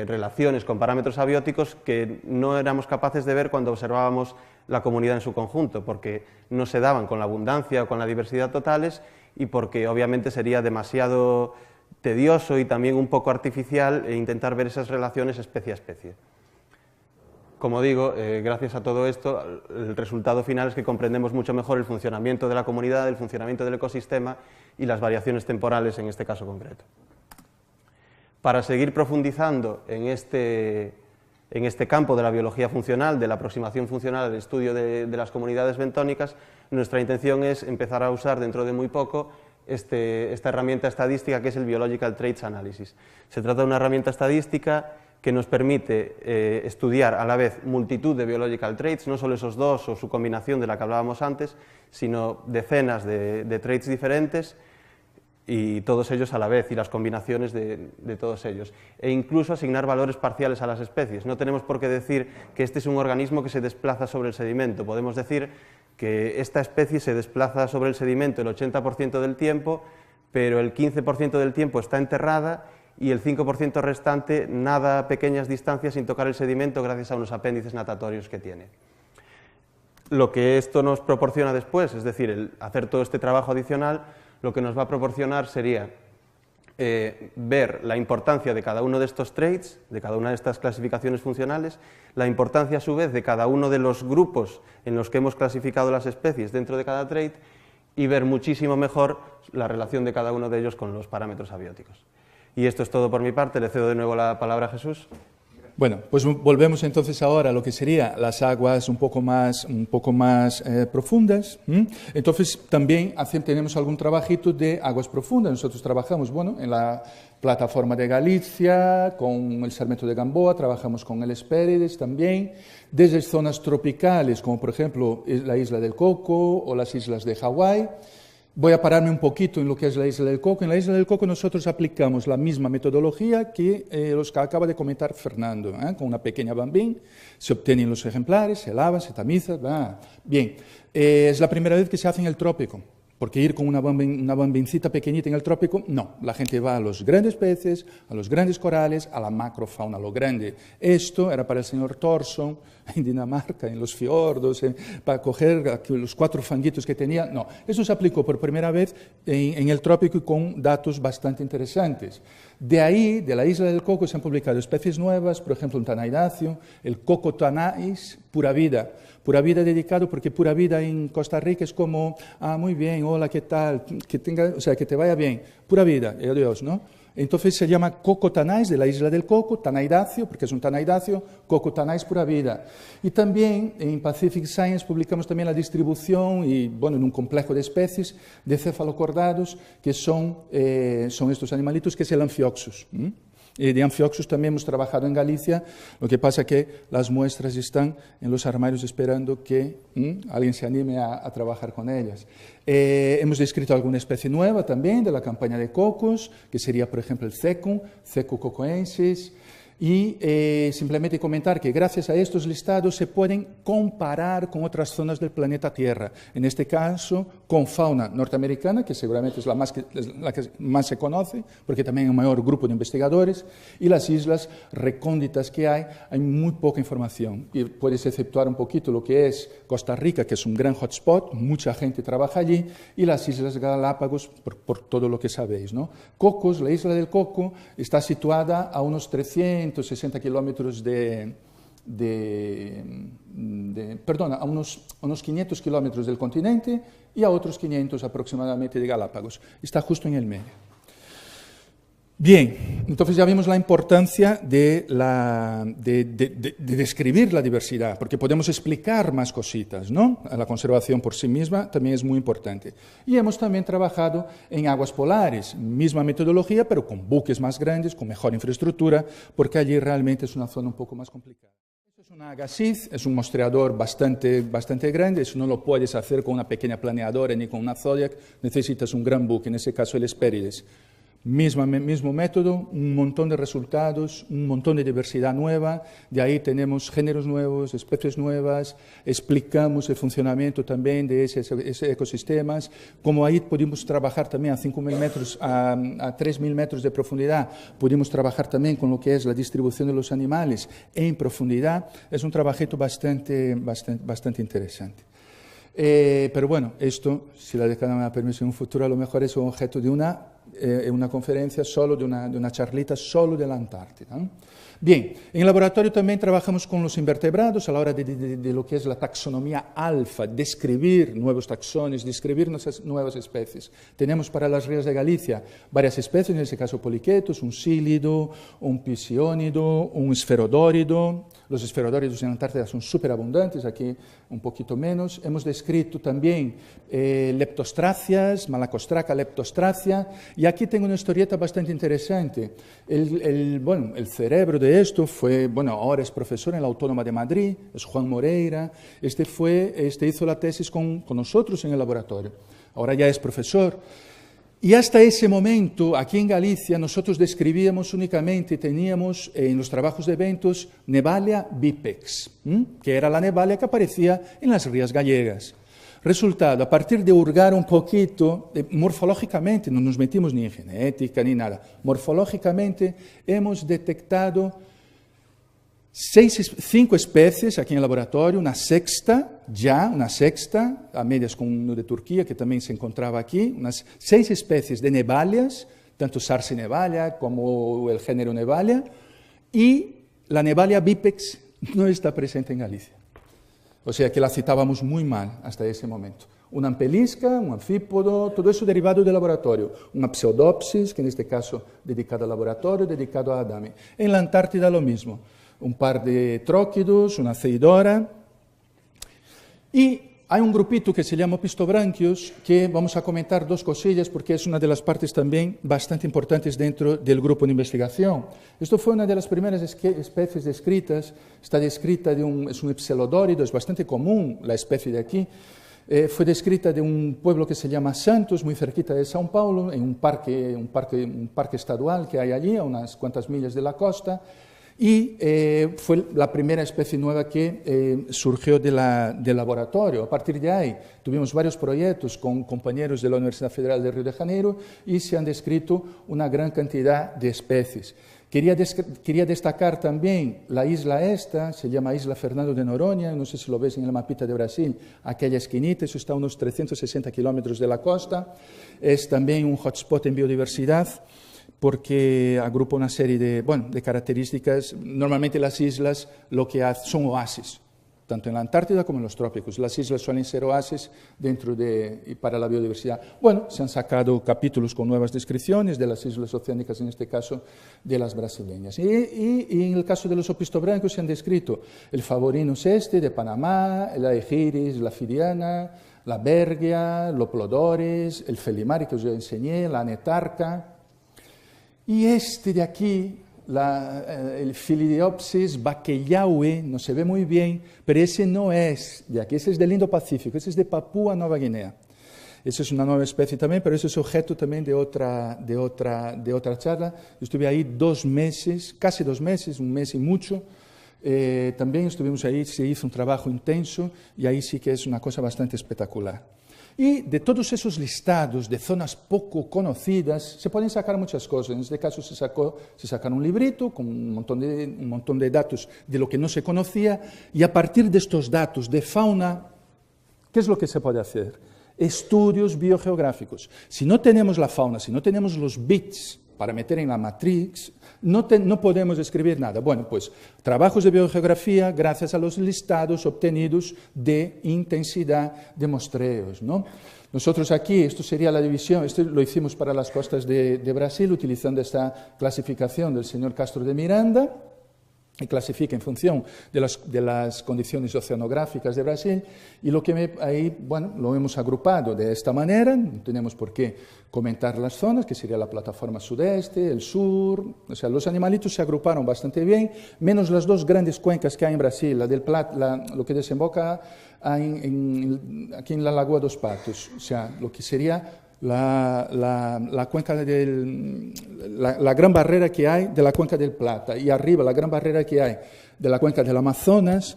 relaciones con parámetros abióticos que no éramos capaces de ver cuando observábamos la comunidad en su conjunto, porque no se daban con la abundancia o con la diversidad totales y porque obviamente sería demasiado tedioso y también un poco artificial intentar ver esas relaciones especie a especie. Como digo, gracias a todo esto, el resultado final es que comprendemos mucho mejor el funcionamiento de la comunidad, el funcionamiento del ecosistema y las variaciones temporales en este caso concreto. Para seguir profundizando en este campo de la biología funcional, de la aproximación funcional al estudio de las comunidades bentónicas, nuestra intención es empezar a usar dentro de muy poco esta herramienta estadística que es el Biological Traits Analysis. Se trata de una herramienta estadística que nos permite estudiar a la vez multitud de biological traits, no solo esos dos o su combinación de la que hablábamos antes, sino decenas de traits diferentes y todos ellos a la vez y las combinaciones de todos ellos. E incluso asignar valores parciales a las especies. No tenemos por qué decir que este es un organismo que se desplaza sobre el sedimento. Podemos decir que esta especie se desplaza sobre el sedimento el 80% del tiempo, pero el 15% del tiempo está enterrada y el 5% restante nada a pequeñas distancias sin tocar el sedimento gracias a unos apéndices natatorios que tiene. Lo que esto nos proporciona después, es decir, el hacer todo este trabajo adicional, lo que nos va a proporcionar sería ver la importancia de cada uno de estos traits, de cada una de estas clasificaciones funcionales, la importancia a su vez de cada uno de los grupos en los que hemos clasificado las especies dentro de cada trait y ver muchísimo mejor la relación de cada uno de ellos con los parámetros abióticos. Y esto es todo por mi parte, le cedo de nuevo la palabra a Jesús. Bueno, pues volvemos entonces ahora a lo que serían las aguas un poco más profundas. Entonces también tenemos algún trabajito de aguas profundas. Nosotros trabajamos, bueno, en la plataforma de Galicia, con el Sarmiento de Gamboa, trabajamos con el Hespérides también, desde zonas tropicales, como por ejemplo la isla del Coco o las islas de Hawái. Voy a pararme un poquito en lo que es la Isla del Coco. En la Isla del Coco nosotros aplicamos la misma metodología que los que acaba de comentar Fernando, con una pequeña bambín, se obtienen los ejemplares, se lavan, se tamizan. Bien, es la primera vez que se hace en el trópico, porque ir con una bambincita pequeñita en el trópico, no. La gente va a los grandes peces, a los grandes corales, a la macrofauna, a lo grande. Esto era para el señor Thorson, en Dinamarca, en los fiordos, para coger los 4 fanguitos que tenía. No, eso se aplicó por primera vez en el trópico y con datos bastante interesantes. De ahí, de la Isla del Coco, se han publicado especies nuevas, por ejemplo, un tanaidáceo, el Coco tanais, pura vida. Pura vida dedicado porque pura vida en Costa Rica es como, muy bien, hola, ¿qué tal? Que te vaya bien. Pura vida, y adiós, ¿no? Entonces se llama Coco tanais, de la Isla del Coco, tanaidáceo, porque es un tanaidáceo, Coco tanais, pura vida. Y también en Pacific Science publicamos también la distribución, y bueno, en un complejo de especies de cefalocordados, que son estos animalitos, que es el Amphioxus. De Amphioxus también hemos trabajado en Galicia, lo que pasa que las muestras están en los armarios esperando que alguien se anime a trabajar con ellas. Hemos descrito alguna especie nueva también de la campaña de cocos, que sería, por ejemplo, el Cecum cocoensis, y simplemente comentar que gracias a estos listados se pueden comparar con otras zonas del planeta Tierra, en este caso con fauna norteamericana, que seguramente es la que más se conoce, porque también hay un mayor grupo de investigadores, y las islas recónditas que hay muy poca información. Y puedes exceptuar un poquito lo que es Costa Rica, que es un gran hotspot, mucha gente trabaja allí, y las Islas Galápagos, por todo lo que sabéis, ¿no? Cocos, la Isla del Coco, está situada a unos 360 kilómetros a unos 500 kilómetros del continente y a otros 500 aproximadamente de Galápagos. Está justo en el medio. Bien, entonces ya vimos la importancia de describir la diversidad, porque podemos explicar más cositas, ¿no? La conservación por sí misma también es muy importante. Y hemos también trabajado en aguas polares, misma metodología, pero con buques más grandes, con mejor infraestructura, porque allí realmente es una zona un poco más complicada. Esto es una agassiz, es un mostrador bastante grande, eso no lo puedes hacer con una pequeña planeadora ni con una Zodiac, necesitas un gran buque, en ese caso el Hespérides. Mismo método, un montón de resultados, un montón de diversidad nueva, de ahí tenemos géneros nuevos, especies nuevas, explicamos el funcionamiento también de esos ecosistemas, como ahí pudimos trabajar también a 5.000 metros, a 3.000 metros de profundidad, pudimos trabajar también con lo que es la distribución de los animales en profundidad, es un trabajito bastante interesante. Pero bueno, esto, si la decana me da permiso en un futuro, a lo mejor es un objeto de una conferencia solo, de una charlita solo de la Antártida, ¿no? Bien, en el laboratorio también trabajamos con los invertebrados a la hora de lo que es la taxonomía alfa, describir nuevos taxones, describir nuevas especies. Tenemos para las rías de Galicia varias especies, en este caso poliquetos, un sílido, un pisiónido, un esferodórido. Los esferodóridos en la Antártida son súper abundantes, aquí un poquito menos. Hemos descrito también leptostracias, Malacostraca leptostracia, y aquí tengo una historieta bastante interesante. El cerebro de esto fue, ahora es profesor en la Autónoma de Madrid, es Juan Moreira, hizo la tesis con nosotros en el laboratorio, ahora ya es profesor. Y hasta ese momento, aquí en Galicia, nosotros describíamos únicamente, teníamos en los trabajos de eventos Nevalia bipex, que era la nevalia que aparecía en las rías gallegas. Resultado, a partir de hurgar un poquito, morfológicamente, no nos metimos ni en genética ni nada, morfológicamente hemos detectado 5 especies aquí en el laboratorio, una sexta, a medias con uno de Turquía, que también se encontraba aquí, unas 6 especies de nevalias, tanto Sarsinevalia como el género Nevalia, y la Nevalia bipex no está presente en Galicia. O sea que la citábamos muy mal hasta ese momento. Una ampelisca, un anfípodo, todo eso derivado del laboratorio. Una pseudopsis, que en este caso dedicado al laboratorio, dedicado a Adame. En la Antártida lo mismo. Un par de tróquidos, una ceidora. Y hay un grupito que se llama Opistobranquios, que vamos a comentar 2 cosillas porque es una de las partes también bastante importantes dentro del grupo de investigación. Esto fue una de las primeras especies descritas, está descrita es un ipselodórido, es bastante común la especie de aquí. Fue descrita de un pueblo que se llama Santos, muy cerquita de São Paulo, en un parque estadual que hay allí, a unas cuantas millas de la costa. Y fue la primera especie nueva que surgió del laboratorio. A partir de ahí tuvimos varios proyectos con compañeros de la Universidad Federal de Río de Janeiro y se han descrito una gran cantidad de especies. Quería destacar también la isla esta, se llama Isla Fernando de Noronha, no sé si lo ves en el mapita de Brasil, aquella esquinita, eso está a unos 360 kilómetros de la costa, es también un hotspot en biodiversidad, porque agrupa una serie de características. Normalmente las islas lo que hacen son oasis, tanto en la Antártida como en los trópicos. Las islas suelen ser oasis y para la biodiversidad. Bueno, se han sacado capítulos con nuevas descripciones de las islas oceánicas, en este caso de las brasileñas. Y en el caso de los opistobranquios se han descrito el Favorinus de Panamá, la Egiris, la Firiana, la Bergia, Loplodores, el Felimari que os ya enseñé, la Anetarca. Y este de aquí, el Philidiopsis baqueyaue, no se ve muy bien, pero ese no es de aquí, ese es del Indo-Pacífico, ese es de Papúa Nueva Guinea. Esa es una nueva especie también, pero eso es objeto también de otra charla. Yo estuve ahí 2 meses, casi 2 meses, 1 mes y mucho. También estuvimos ahí, se hizo un trabajo intenso y ahí sí que es una cosa bastante espectacular. Y de todos esos listados de zonas poco conocidas se pueden sacar muchas cosas. En este caso se sacaron un librito con un montón de datos de lo que no se conocía y a partir de estos datos de fauna, ¿qué es lo que se puede hacer? Estudios biogeográficos. Si no tenemos la fauna, si no tenemos los bits para meter en la matrix, no podemos escribir nada. Bueno, pues trabajos de biogeografía gracias a los listados obtenidos de intensidad de muestreos, ¿no? Nosotros aquí, esto sería la división, esto lo hicimos para las costas de Brasil utilizando esta clasificación del señor Castro de Miranda, y clasifica en función de las condiciones oceanográficas de Brasil, y lo hemos agrupado de esta manera, no tenemos por qué comentar las zonas, que sería la plataforma sudeste, el sur, o sea, los animalitos se agruparon bastante bien, menos las 2 grandes cuencas que hay en Brasil, la del lo que desemboca aquí en la Lagoa dos Patos, o sea, lo que sería la cuenca la gran barrera que hay de la cuenca del Plata y arriba la gran barrera que hay de la cuenca del Amazonas,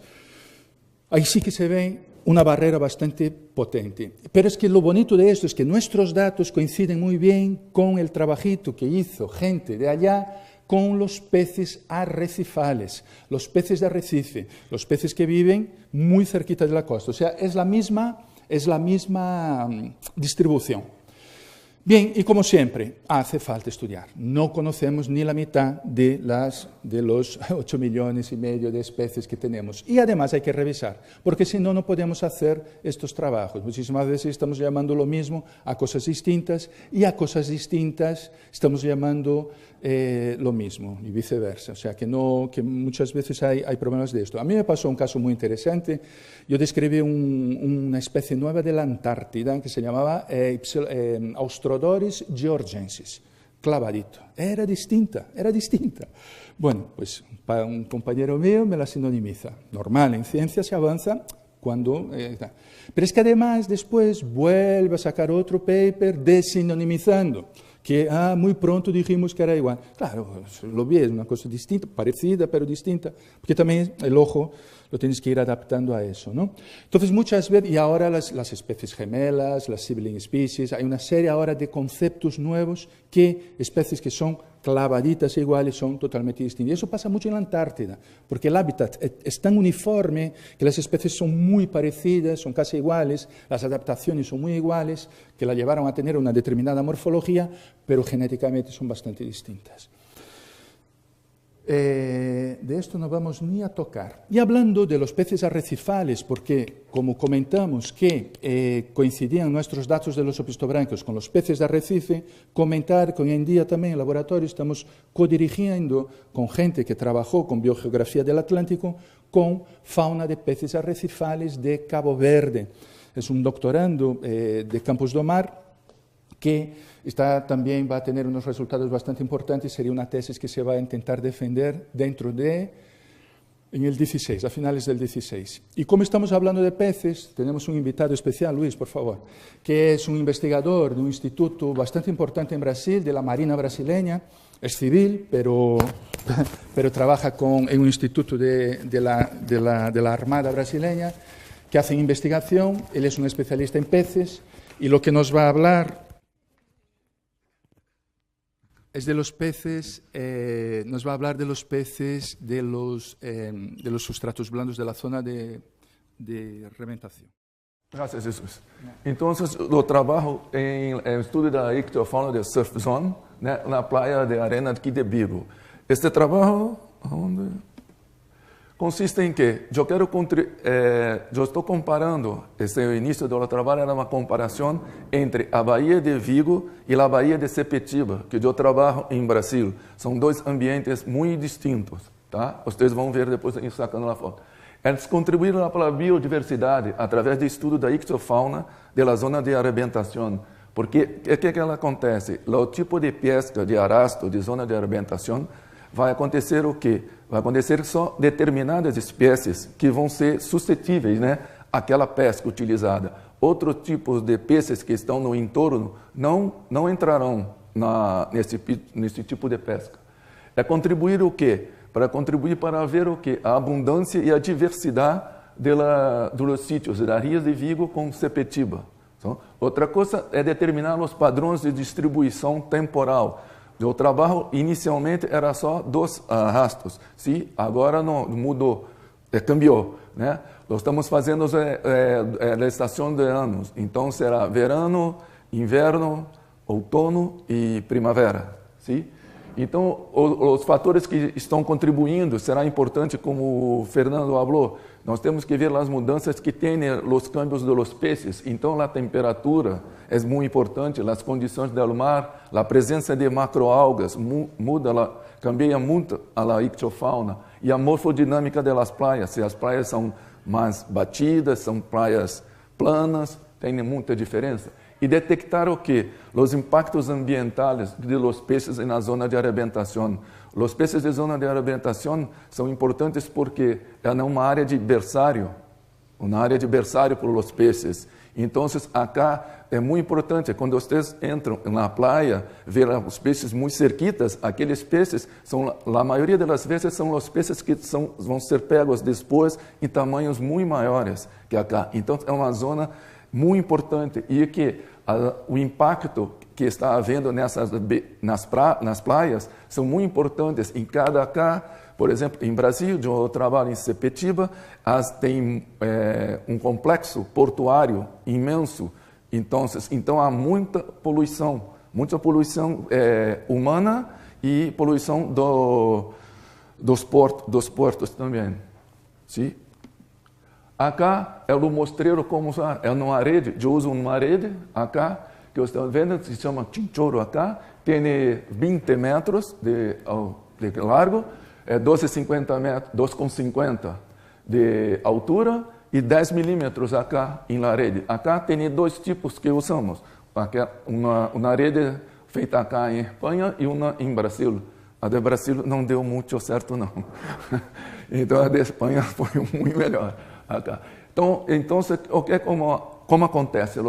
ahí sí que se ve una barrera bastante potente. Pero es que lo bonito de esto es que nuestros datos coinciden muy bien con el trabajito que hizo gente de allá con los peces arrecifales, los peces de arrecife, los peces que viven muy cerquita de la costa. O sea, es la misma distribución. Bien, y como siempre, hace falta estudiar. No conocemos ni la mitad de los 8,5 millones de especies que tenemos. Y además hay que revisar, porque si no, no podemos hacer estos trabajos. Muchísimas veces estamos llamando lo mismo a cosas distintas y a cosas distintas estamos llamando lo mismo y viceversa. O sea, que muchas veces hay problemas de esto. A mí me pasó un caso muy interesante. Yo describí una especie nueva de la Antártida que se llamaba Austrodorys georgensis, clavadito. Era distinta. Bueno, pues para un compañero mío me la sinonimiza. Normal, en ciencia se avanza cuando... Pero es que además después vuelve a sacar otro paper desinonimizando, que muy pronto dijimos que era igual. Claro, lo vi, es una cosa distinta, parecida pero distinta, porque también el ojo lo tienes que ir adaptando a eso, ¿no? Entonces muchas veces, y ahora las especies gemelas, las sibling species, hay una serie ahora de conceptos nuevos que especies que son clavaditas iguales son totalmente distintas. Y eso pasa mucho en la Antártida, porque el hábitat es tan uniforme que las especies son muy parecidas, son casi iguales, las adaptaciones son muy iguales, que la llevaron a tener una determinada morfología, pero genéticamente son bastante distintas. De esto no vamos ni a tocar. Y hablando de los peces arrecifales, porque como comentamos que coincidían nuestros datos de los opistobranquios con los peces de arrecife, comentar que hoy en día también en laboratorio estamos codirigiendo con gente que trabajó con biogeografía del Atlántico con fauna de peces arrecifales de Cabo Verde. Es un doctorando de Campos do Mar que también va a tener unos resultados bastante importantes. Sería una tesis que se va a intentar defender en el 16, a finales del 16. Y como estamos hablando de peces, tenemos un invitado especial, Luis, por favor, que es un investigador de un instituto bastante importante en Brasil, de la Marina brasileña. Es civil, pero trabaja en un instituto de la Armada brasileña, que hace investigación. Él es un especialista en peces y lo que nos va a hablar es de los peces, nos va a hablar de los peces de los sustratos blandos de la zona de reventación. Gracias, Jesús. Entonces, yo trabajo en el estudio de la ictiofauna del surf zone, ¿no? En la playa de arena aquí de Vigo. Este trabajo consiste en que yo estoy comparando, el inicio del trabajo era una comparación entre la bahía de Vigo y la bahía de Sepetiba, que yo trabajo en Brasil. Son dos ambientes muy distintos, tá? Ustedes van a ver después sacando la foto. Eles contribuíram para a biodiversidade através do estudo da ictiofauna da zona de arrebentação. Porque o que acontece? O tipo de pesca de arrasto, de zona de arrebentação, vai acontecer o quê? Vai acontecer só determinadas espécies que vão ser suscetíveis, né, àquela pesca utilizada. Outros tipos de peixes que estão no entorno não entrarão nesse tipo de pesca. É contribuir o quê? Para contribuir para ver o quê? A abundância e a diversidade dos sítios, das rias de Vigo com Sepetiba. Então, outra coisa é determinar os padrões de distribuição temporal. O trabalho inicialmente era só 2 arrastos, sim, agora não mudou, cambiou, né? Nós estamos fazendo a estação de anos, então será verano, inverno, outono e primavera, sim? Então, os fatores que estão contribuindo será importante, como o Fernando falou. Nós temos que ver as mudanças que tem os câmbios dos peixes. Então, a temperatura é muito importante, as condições do mar, a presença de macroalgas cambia muito a ictiofauna e a morfodinâmica das praias. Se as praias são mais batidas, são praias planas, tem muita diferença. E detectar o quê? Os impactos ambientais de los peces na zona de arrebentação. Os peces de zona de arrebentação são importantes porque é uma área de berçário uma área de berçário para os peces. Então, acá é muito importante, quando vocês entram na praia, ver os peixes muito cerquitas, aqueles peixes, a maioria das vezes, são os peixes que vão ser pegos depois em tamanhos muito maiores que acá. Então, é uma zona muito importante e que o impacto que está havendo nas praias são muito importantes. Em cada acá, por exemplo, em Brasil, eu trabalho em Sepetiba, tem um complexo portuário imenso. Então há muita poluição humana e poluição dos portos também. Sim? Acá é o mostreiro como usar, é uma rede, eu uso uma rede acá, que vocês estão vendo, se chama chinchorro acá, tem 20 metros de largo, 12,50 de altura e 10 milímetros acá na rede. Acá tem dois tipos que usamos, uma rede feita acá em Espanha e uma em Brasil. A de Brasil não deu muito certo, não. Então a de Espanha foi muito melhor. Acá. Então como acontece?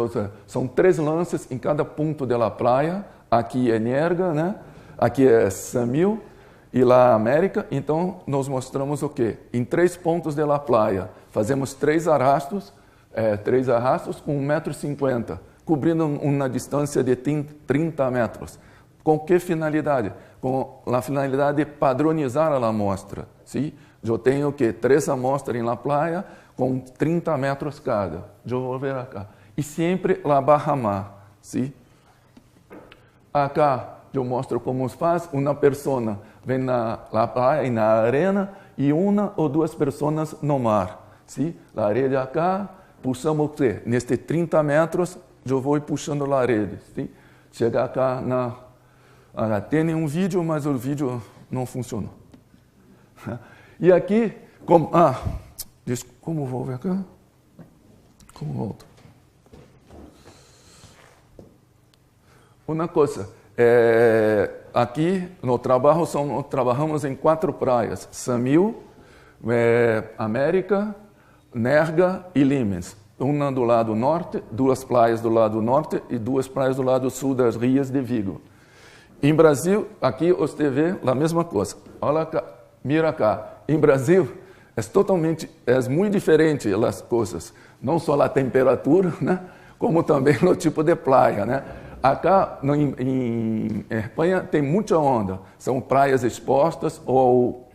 São 3 lances em cada ponto da praia. Aqui é Nerga, né? Aqui é Samil e lá América. Então nós mostramos o quê? Em 3 pontos da praia fazemos 3 arrastos com 1,50 m, cobrindo uma distância de 30 metros. Com que finalidade? Com a finalidade de padronizar a amostra. Sim? Eu tenho 3 amostras na praia com 30 metros cada. Eu vou ver acá. E sempre la barra mar. Sim? Acá eu mostro como se faz. Uma pessoa vem na praia e na arena e 1 ou 2 pessoas no mar. Sim? A rede acá, puxamos o quê? Neste 30 metros, eu vou puxando a rede. Sim? Chega acá tem um vídeo, mas o vídeo não funcionou. E aqui, como vou ver acá? Como volto? Uma coisa, aqui no trabalho trabalhamos em 4 praias: Samil, América, Nerga e Limes. Uma do lado norte, 2 praias do lado norte e 2 praias do lado sul das Rias de Vigo. Em Brasil, aqui você vê a mesma coisa. Olha cá, mira cá. Em Brasil, é muito diferente as coisas. Não só a temperatura, né? Como também o tipo de praia, né? Acá, em Espanha, tem muita onda. São praias expostas ou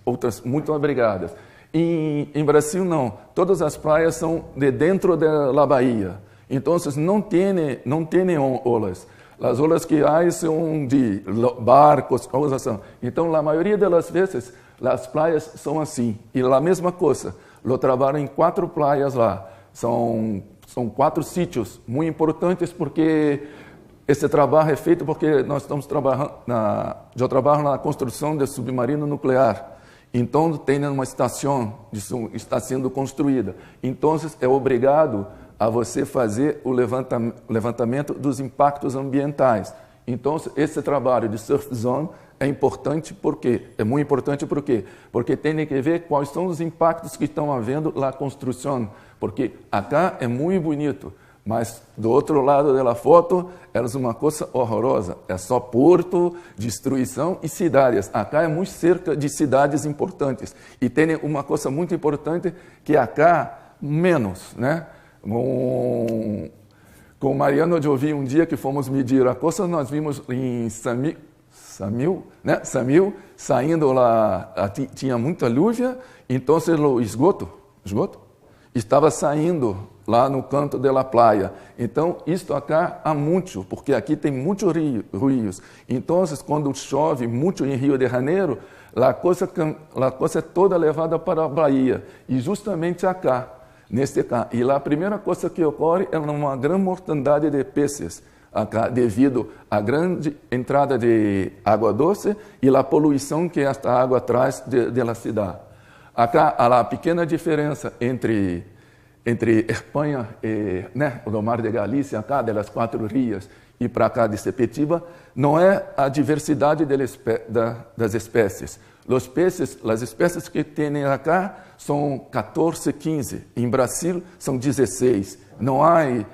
outras muito abrigadas. Em Brasil, não. Todas as praias são de dentro da bahia. Então, não tem olas. As olas que há são de barcos, coisas assim. Então, a maioria das vezes, as praias são assim. E a mesma coisa, eu trabalho em 4 praias lá. São 4 sítios muito importantes, porque esse trabalho é feito porque nós estamos trabalhando, eu trabalho na construção de submarino nuclear. Então, tem uma estação que está sendo construída. Então, é obrigado a você fazer o levantamento dos impactos ambientais. Então, esse trabalho de Surf Zone é importante porque porque tem que ver quais são os impactos que estão havendo na construção, porque acá é muito bonito, mas do outro lado da foto é uma coisa horrorosa, é só porto, destruição e cidades. Acá é muito cerca de cidades importantes e tem uma coisa muito importante que acá menos, né? Com o Mariano eu ouvi um dia que fomos medir a coisa, nós vimos em Samil, saindo lá, tinha muita lluvia, então o esgoto estava saindo lá no canto da praia. Então, isto acá há muito, porque aqui tem muitos rios. Então, quando chove muito em Rio de Janeiro, a coisa é toda levada para a Bahia. E justamente acá, neste caso. E lá a primeira coisa que ocorre é uma grande mortandade de peixes, acá, devido à grande entrada de água doce e a poluição que esta água traz da cidade. Acá há a pequena diferença entre Espanha e o Mar de Galícia, acá das 4 rias, e para cá de Sepetiba, não é a diversidade das espécies. Los peces, las especies que tienen acá son 14, 15. En Brasil son 16. No hay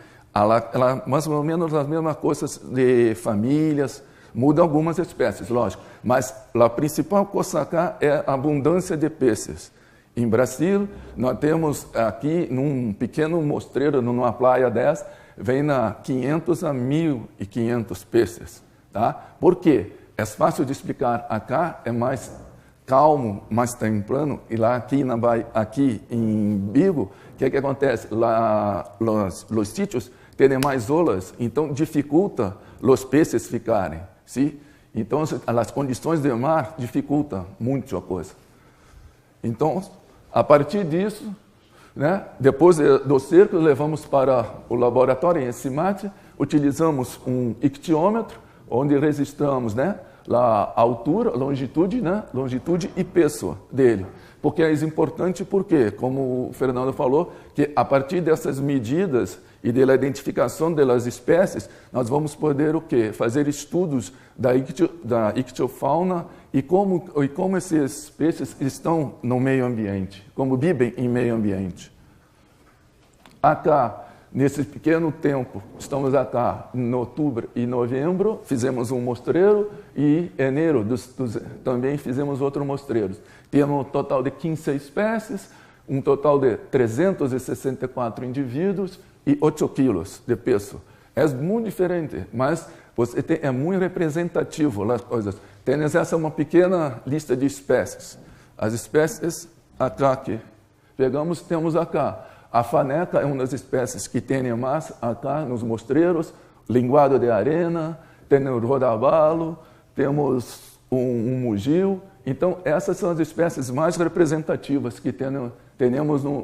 más ou menos as mesmas coisas de famílias, muda algumas espécies, lógico. Mas a principal coisa acá é a abundância de peixes. Em Brasil, nós temos aqui, num pequeno mostreiro, numa praia dessa, vem na 500 a 1.500 peixes. Tá? Por quê? É fácil de explicar. Acá é mais calmo, mais temprano, e lá aqui em Vigo, o que acontece? Lá, os sítios têm mais olas, então dificulta os peixes ficarem. Sim? Então, as condições do mar dificultam muito a coisa. Então, a partir disso, né, depois do cerco, levamos para o laboratório em Ecimate, utilizamos um ictiômetro, onde registramos, né, a altura, longitude, né, longitude e peso dele. Porque é importante porque, como o Fernando falou, que a partir dessas medidas e da identificação das espécies, nós vamos poder o quê? Fazer estudos da ictiofauna e como esses peixes estão no meio ambiente, como vivem em meio ambiente. Acá, nesse pequeno tempo, estamos acá em outubro e novembro, fizemos um mostreiro e em janeiro também fizemos outro mostreiro. Temos um total de 15 espécies, um total de 364 indivíduos e 8 quilos de peso. É muito diferente, mas é muito representativo as coisas. Temos essa uma pequena lista de espécies. As espécies acá que pegamos, temos acá. A faneca é uma das espécies que tem mais acá nos mostreiros, linguado de arena, temos o rodavalo, temos um mugil. Então, essas são as espécies mais representativas que temos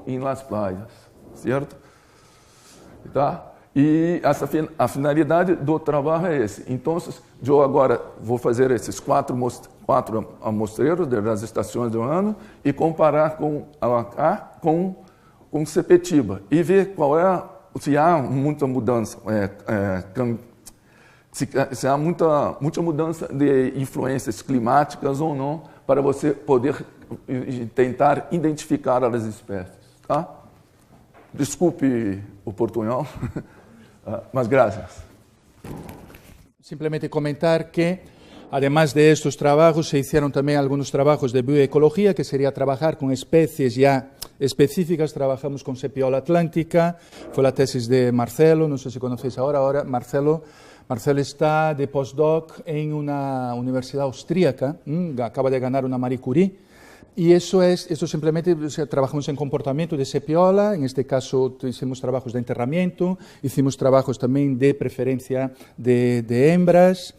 em Las Playas, certo? Tá? E a finalidade do trabalho é esse. Então, eu agora vou fazer esses quatro mostreiros das estações do ano e comparar com Sepetiba e ver se há muita mudança, se há muita mudança de influências climáticas ou não, para você poder tentar identificar as espécies. Tá? Desculpe o portunhol, mas graças. Simplemente comentar que, además de estos trabajos, se hicieron también algunos trabajos de bioecología, que sería trabajar con especies ya específicas. Trabajamos con Sepiola atlántica, fue la tesis de Marcelo, no sé si conocéis ahora Marcelo está de postdoc en una universidad austríaca, acaba de ganar una Marie Curie, y eso simplemente, o sea, trabajamos en comportamiento de Sepiola, en este caso hicimos trabajos de enterramiento, hicimos trabajos también de preferencia de hembras.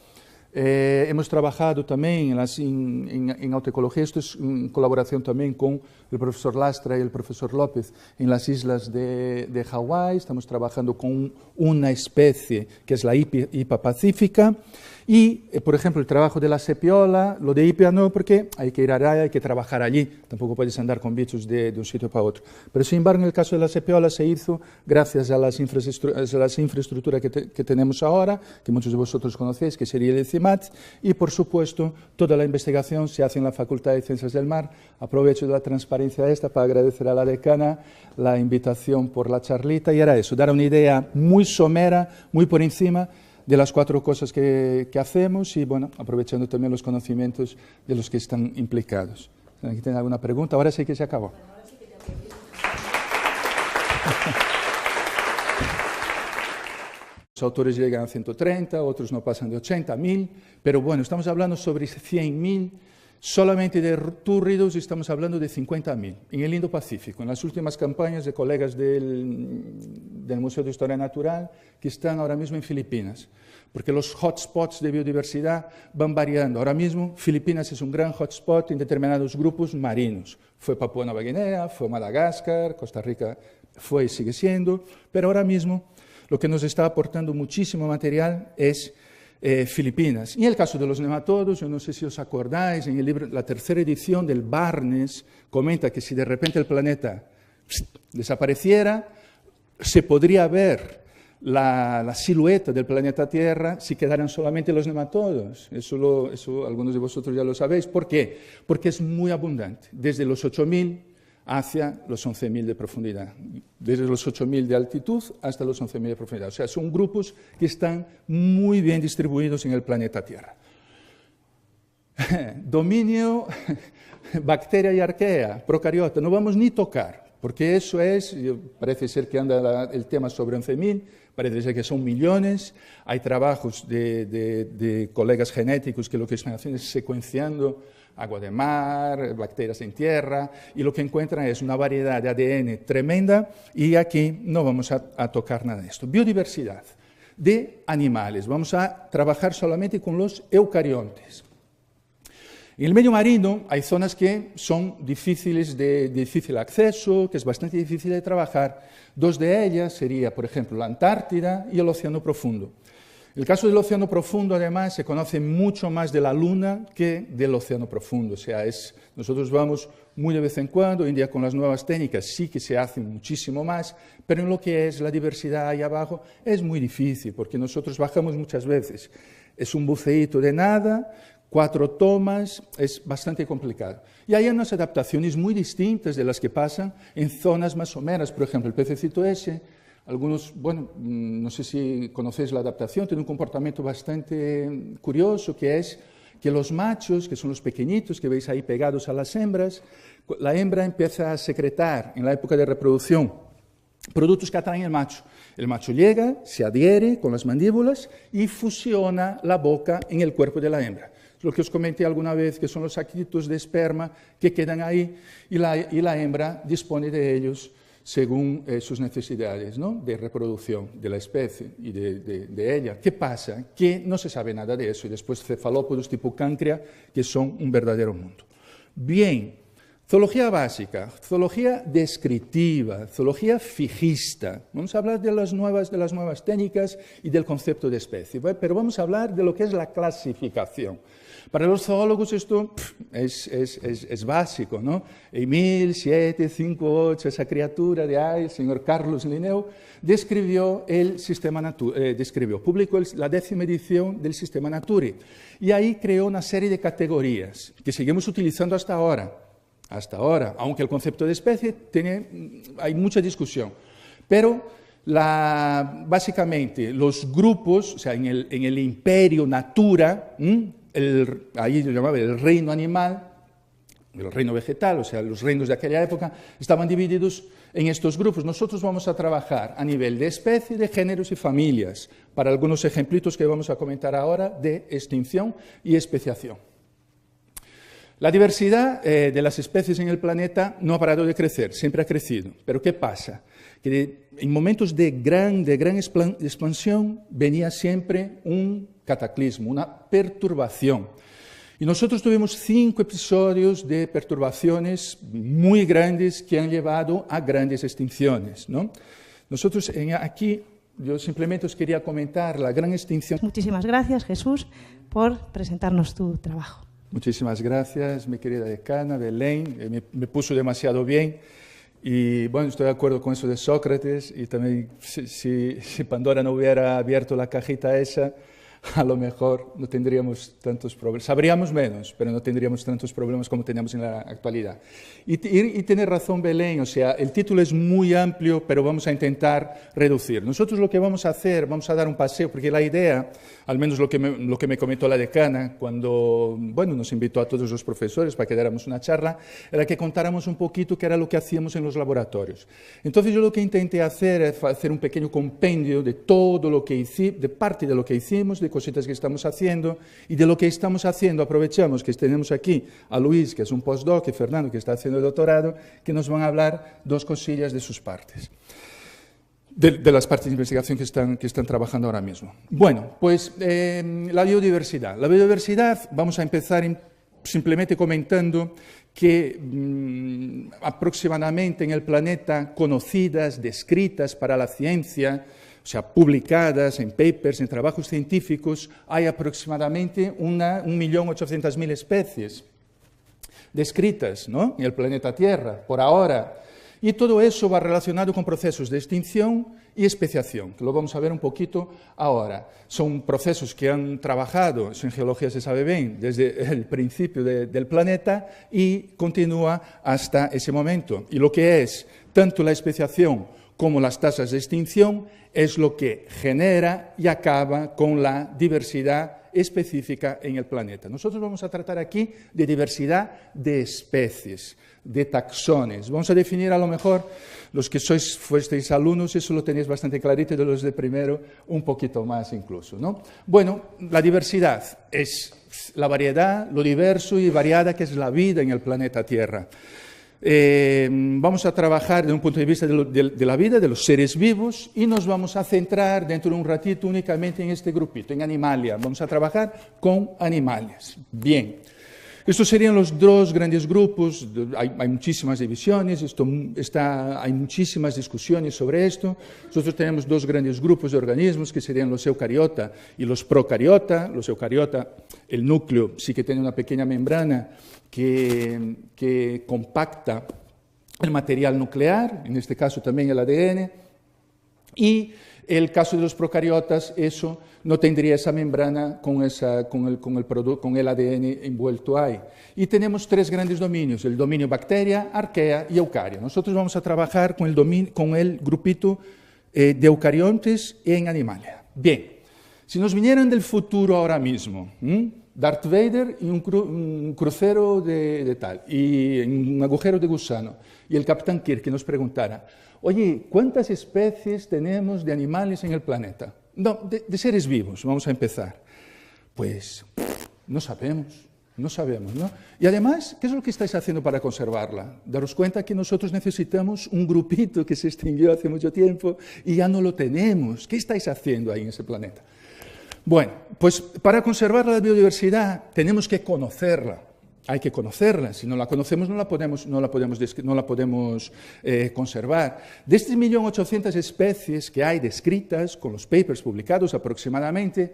Hemos trabajado también en autoecología, esto es en colaboración también con el profesor Lastra y el profesor López en las islas de Hawái. Estamos trabajando con una especie que es la hipa pacífica. Y, por ejemplo, el trabajo de la sepiola, lo de hipa no, porque hay que ir allá, hay que trabajar allí. Tampoco puedes andar con bichos de un sitio para otro. Pero, sin embargo, en el caso de la sepiola se hizo gracias a las infraestructuras que tenemos ahora, que muchos de vosotros conocéis, que sería el ECIMAT. Y, por supuesto, toda la investigación se hace en la Facultad de Ciencias del Mar. Aprovecho de la transparencia esta para agradecer a la decana la invitación por la charlita. Y era eso, dar una idea muy somera, muy por encima, de las 4 cosas que hacemos y, bueno, aprovechando también los conocimientos de los que están implicados. ¿Aquí tienen alguna pregunta? Ahora sí que se acabó. Los autores llegan a 130, otros no pasan de 80, 1000, pero bueno, estamos hablando sobre 100.000. Solamente de túrridos estamos hablando de 50.000 en el Indo-Pacífico, en las últimas campañas de colegas del Museo de Historia Natural que están ahora mismo en Filipinas, porque los hotspots de biodiversidad van variando. Ahora mismo Filipinas es un gran hotspot en determinados grupos marinos. Fue Papúa Nueva Guinea, fue Madagascar, Costa Rica fue y sigue siendo, pero ahora mismo lo que nos está aportando muchísimo material es Filipinas. Y en el caso de los nematodos, yo no sé si os acordáis, en el libro, la 3ª edición del Barnes, comenta que si de repente el planeta desapareciera, se podría ver la silueta del planeta Tierra si quedaran solamente los nematodos. Eso algunos de vosotros ya lo sabéis. ¿Por qué? Porque es muy abundante, desde los 8.000 hacia los 11.000 de profundidad, desde los 8.000 de altitud hasta los 11.000 de profundidad. O sea, son grupos que están muy bien distribuidos en el planeta Tierra. Dominio, bacteria y arquea, procariota, no vamos ni tocar, porque eso es, parece ser que anda el tema sobre 11.000, parece ser que son millones. Hay trabajos de colegas genéticos que lo que están haciendo es secuenciando agua de mar, bacterias en tierra, y lo que encuentran es una variedad de ADN tremenda, y aquí no vamos a tocar nada de esto. Biodiversidad de animales, vamos a trabajar solamente con los eucariontes. En el medio marino hay zonas que son difíciles de difícil acceso, que es bastante difícil de trabajar. Dos de ellas sería, por ejemplo, la Antártida y el Océano Profundo. El caso del Océano Profundo, además, se conoce mucho más de la Luna que del Océano Profundo. O sea, nosotros vamos muy de vez en cuando, hoy en día con las nuevas técnicas sí que se hace muchísimo más, pero en lo que es la diversidad ahí abajo es muy difícil, porque nosotros bajamos muchas veces. Es un buceíto de nada, 4 tomas, es bastante complicado. Y hay unas adaptaciones muy distintas de las que pasan en zonas más someras. Por ejemplo, el pececito ese, algunos, bueno, no sé si conocéis la adaptación, tiene un comportamiento bastante curioso, que es que los machos, que son los pequeñitos que veis ahí pegados a las hembras, la hembra empieza a secretar en la época de reproducción productos que atraen al macho. El macho llega, se adhiere con las mandíbulas y fusiona la boca en el cuerpo de la hembra. Lo que os comenté alguna vez, que son los saquitos de esperma que quedan ahí y la hembra dispone de ellos según sus necesidades, ¿no?, de reproducción de la especie y de ella. ¿Qué pasa? Que no se sabe nada de eso, y después cefalópodos tipo cáncrea, que son un verdadero mundo. Bien, zoología básica, zoología descriptiva, zoología fijista. Vamos a hablar de las nuevas técnicas y del concepto de especie, ¿vale? Pero vamos a hablar de lo que es la clasificación. Para los zoólogos esto es básico, ¿no? Emil 758, esa criatura de ahí, el señor Carlos Linneo, publicó la 10ª edición del Sistema Naturae, y ahí creó una serie de categorías que seguimos utilizando hasta ahora, aunque el concepto de especie hay mucha discusión. Pero básicamente los grupos, o sea, en el imperio Natura, ahí lo llamaba el reino animal, el reino vegetal, o sea, los reinos de aquella época, estaban divididos en estos grupos. Nosotros vamos a trabajar a nivel de especie, de géneros y familias, para algunos ejemplitos que vamos a comentar ahora de extinción y especiación. La diversidad de las especies en el planeta no ha parado de crecer, siempre ha crecido. Pero ¿qué pasa? Que en momentos de gran expansión venía siempre un cataclismo, una perturbación. Y nosotros tuvimos 5 episodios de perturbaciones muy grandes que han llevado a grandes extinciones, ¿no? Nosotros aquí, yo simplemente os quería comentar la gran extinción. Muchísimas gracias, Jesús, por presentarnos tu trabajo. Muchísimas gracias, mi querida decana, Belén, me puso demasiado bien. Y bueno, estoy de acuerdo con eso de Sócrates, y también si Pandora no hubiera abierto la cajita esa, a lo mejor no tendríamos tantos problemas. Sabríamos menos, pero no tendríamos tantos problemas como tenemos en la actualidad. Y tiene razón Belén, o sea, el título es muy amplio, pero vamos a intentar reducir. Nosotros lo que vamos a hacer, vamos a dar un paseo, porque la idea, al menos lo que me comentó la decana cuando, bueno, nos invitó a todos los profesores para que diéramos una charla, era que contáramos un poquito qué era lo que hacíamos en los laboratorios. Entonces yo lo que intenté hacer es hacer un pequeño compendio de todo lo que hicimos, de parte de lo que hicimos, de cositas que estamos haciendo, y de lo que estamos haciendo aprovechamos que tenemos aquí a Luis, que es un postdoc, y Fernando, que está haciendo el doctorado, que nos van a hablar 2 cosillas de sus partes, de las partes de investigación que están trabajando ahora mismo. Bueno, pues la biodiversidad. La biodiversidad, vamos a empezar simplemente comentando que aproximadamente en el planeta conocidas, descritas para la ciencia, o sea, publicadas en papers, en trabajos científicos, hay aproximadamente 1.800.000 especies descritas, ¿no?, en el planeta Tierra, por ahora. Y todo eso va relacionado con procesos de extinción y especiación, que lo vamos a ver un poquito ahora. Son procesos que han trabajado, eso en geología se sabe bien, desde el principio del planeta y continúa hasta ese momento. Y lo que es tanto la especiación como las tasas de extinción es lo que genera y acaba con la diversidad específica en el planeta. Nosotros vamos a tratar aquí de diversidad de especies, de taxones. Vamos a definir, a lo mejor, los que fuisteis alumnos, eso lo tenéis bastante clarito, y de los de primero un poquito más incluso, ¿no? Bueno, la diversidad es la variedad, lo diverso y variada que es la vida en el planeta Tierra. Vamos a trabajar desde un punto de vista de la vida, de los seres vivos, y nos vamos a centrar dentro de un ratito únicamente en este grupito, en Animalia. Vamos a trabajar con animales. Bien, estos serían los dos grandes grupos. Hay muchísimas divisiones, hay muchísimas discusiones sobre esto. Nosotros tenemos dos grandes grupos de organismos, que serían los eucariota y los procariota. Los eucariota, el núcleo sí que tiene una pequeña membrana que compacta el material nuclear, en este caso también el ADN, y el caso de los procariotas, eso no tendría esa membrana con el ADN envuelto ahí. Y tenemos tres grandes dominios, el dominio bacteria, arquea y eucario. Nosotros vamos a trabajar con el grupito de eucariontes en Animalia. Bien, si nos vinieran del futuro ahora mismo, Darth Vader y un crucero de tal, y un agujero de gusano, y el Capitán Kirk que nos preguntara, oye, ¿cuántas especies tenemos de animales en el planeta? No, de seres vivos, vamos a empezar. Pues no sabemos, ¿no? Y además, ¿qué es lo que estáis haciendo para conservarla? Daros cuenta que nosotros necesitamos un grupito que se extinguió hace mucho tiempo y ya no lo tenemos. ¿Qué estáis haciendo ahí en ese planeta? Bueno, pues para conservar la biodiversidad tenemos que conocerla. Hay que conocerla, si no la conocemos no la podemos conservar. De estas 1.800.000 especies que hay descritas, con los papers publicados aproximadamente,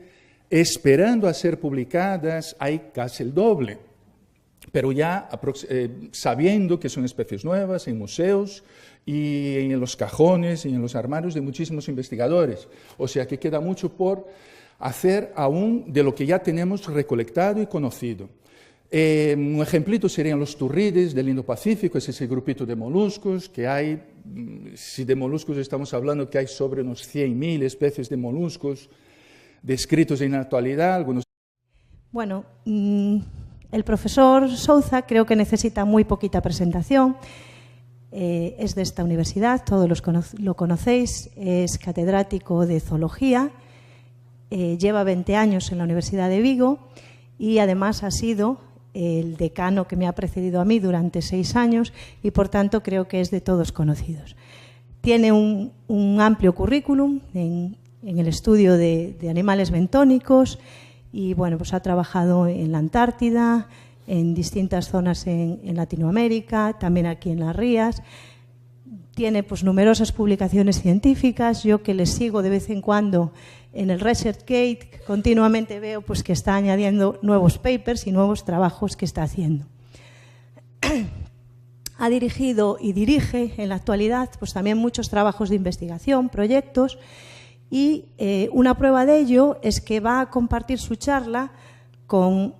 esperando a ser publicadas hay casi el doble. Pero ya sabiendo que son especies nuevas en museos y en los cajones y en los armarios de muchísimos investigadores. O sea que queda mucho por hacer aún de lo que ya tenemos recolectado y conocido. Un ejemplito serían los turrides del Indo-Pacífico, es ese grupito de moluscos que hay, si de moluscos estamos hablando que hay sobre unos 100.000 especies de moluscos descritos en la actualidad. Algunos... Bueno, el profesor Souza creo que necesita muy poquita presentación. Es de esta universidad, todos lo conocéis, es catedrático de zoología. Lleva 20 años en la Universidad de Vigo y además ha sido el decano que me ha precedido a mí durante 6 años y por tanto creo que es de todos conocidos. Tiene un amplio currículum en el estudio de animales bentónicos y bueno, pues ha trabajado en la Antártida, en distintas zonas en Latinoamérica, también aquí en las Rías. Tiene pues numerosas publicaciones científicas, yo que le sigo de vez en cuando en el ResearchGate continuamente veo pues, que está añadiendo nuevos papers y nuevos trabajos que está haciendo. Ha dirigido y dirige en la actualidad pues, también muchos trabajos de investigación, proyectos, y una prueba de ello es que va a compartir su charla con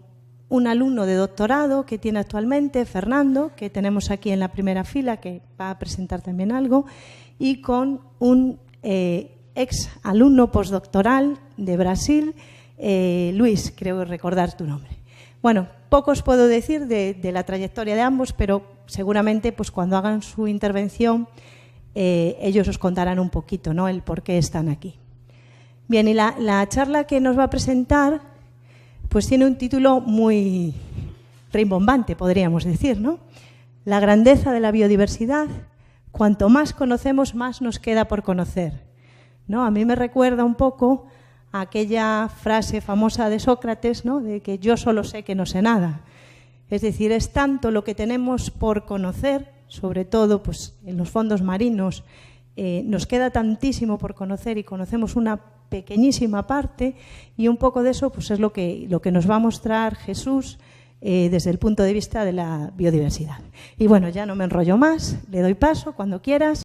un alumno de doctorado que tiene actualmente, Fernando, que tenemos aquí en la primera fila, que va a presentar también algo, y con un ex alumno postdoctoral de Brasil, Luis, creo recordar tu nombre. Bueno, poco os puedo decir de la trayectoria de ambos, pero seguramente pues, cuando hagan su intervención ellos os contarán un poquito, ¿no?, el por qué están aquí. Bien, y la charla que nos va a presentar pues tiene un título muy rimbombante, podríamos decir, ¿no? La grandeza de la biodiversidad, cuanto más conocemos, más nos queda por conocer. ¿No? A mí me recuerda un poco a aquella frase famosa de Sócrates, ¿no?, de que yo solo sé que no sé nada. Es decir, es tanto lo que tenemos por conocer, sobre todo pues, en los fondos marinos, nos queda tantísimo por conocer y conocemos una pequeñísima parte y un poco de eso pues, es lo que nos va a mostrar Jesús desde el punto de vista de la biodiversidad. Y bueno, ya no me enrollo más, le doy paso cuando quieras.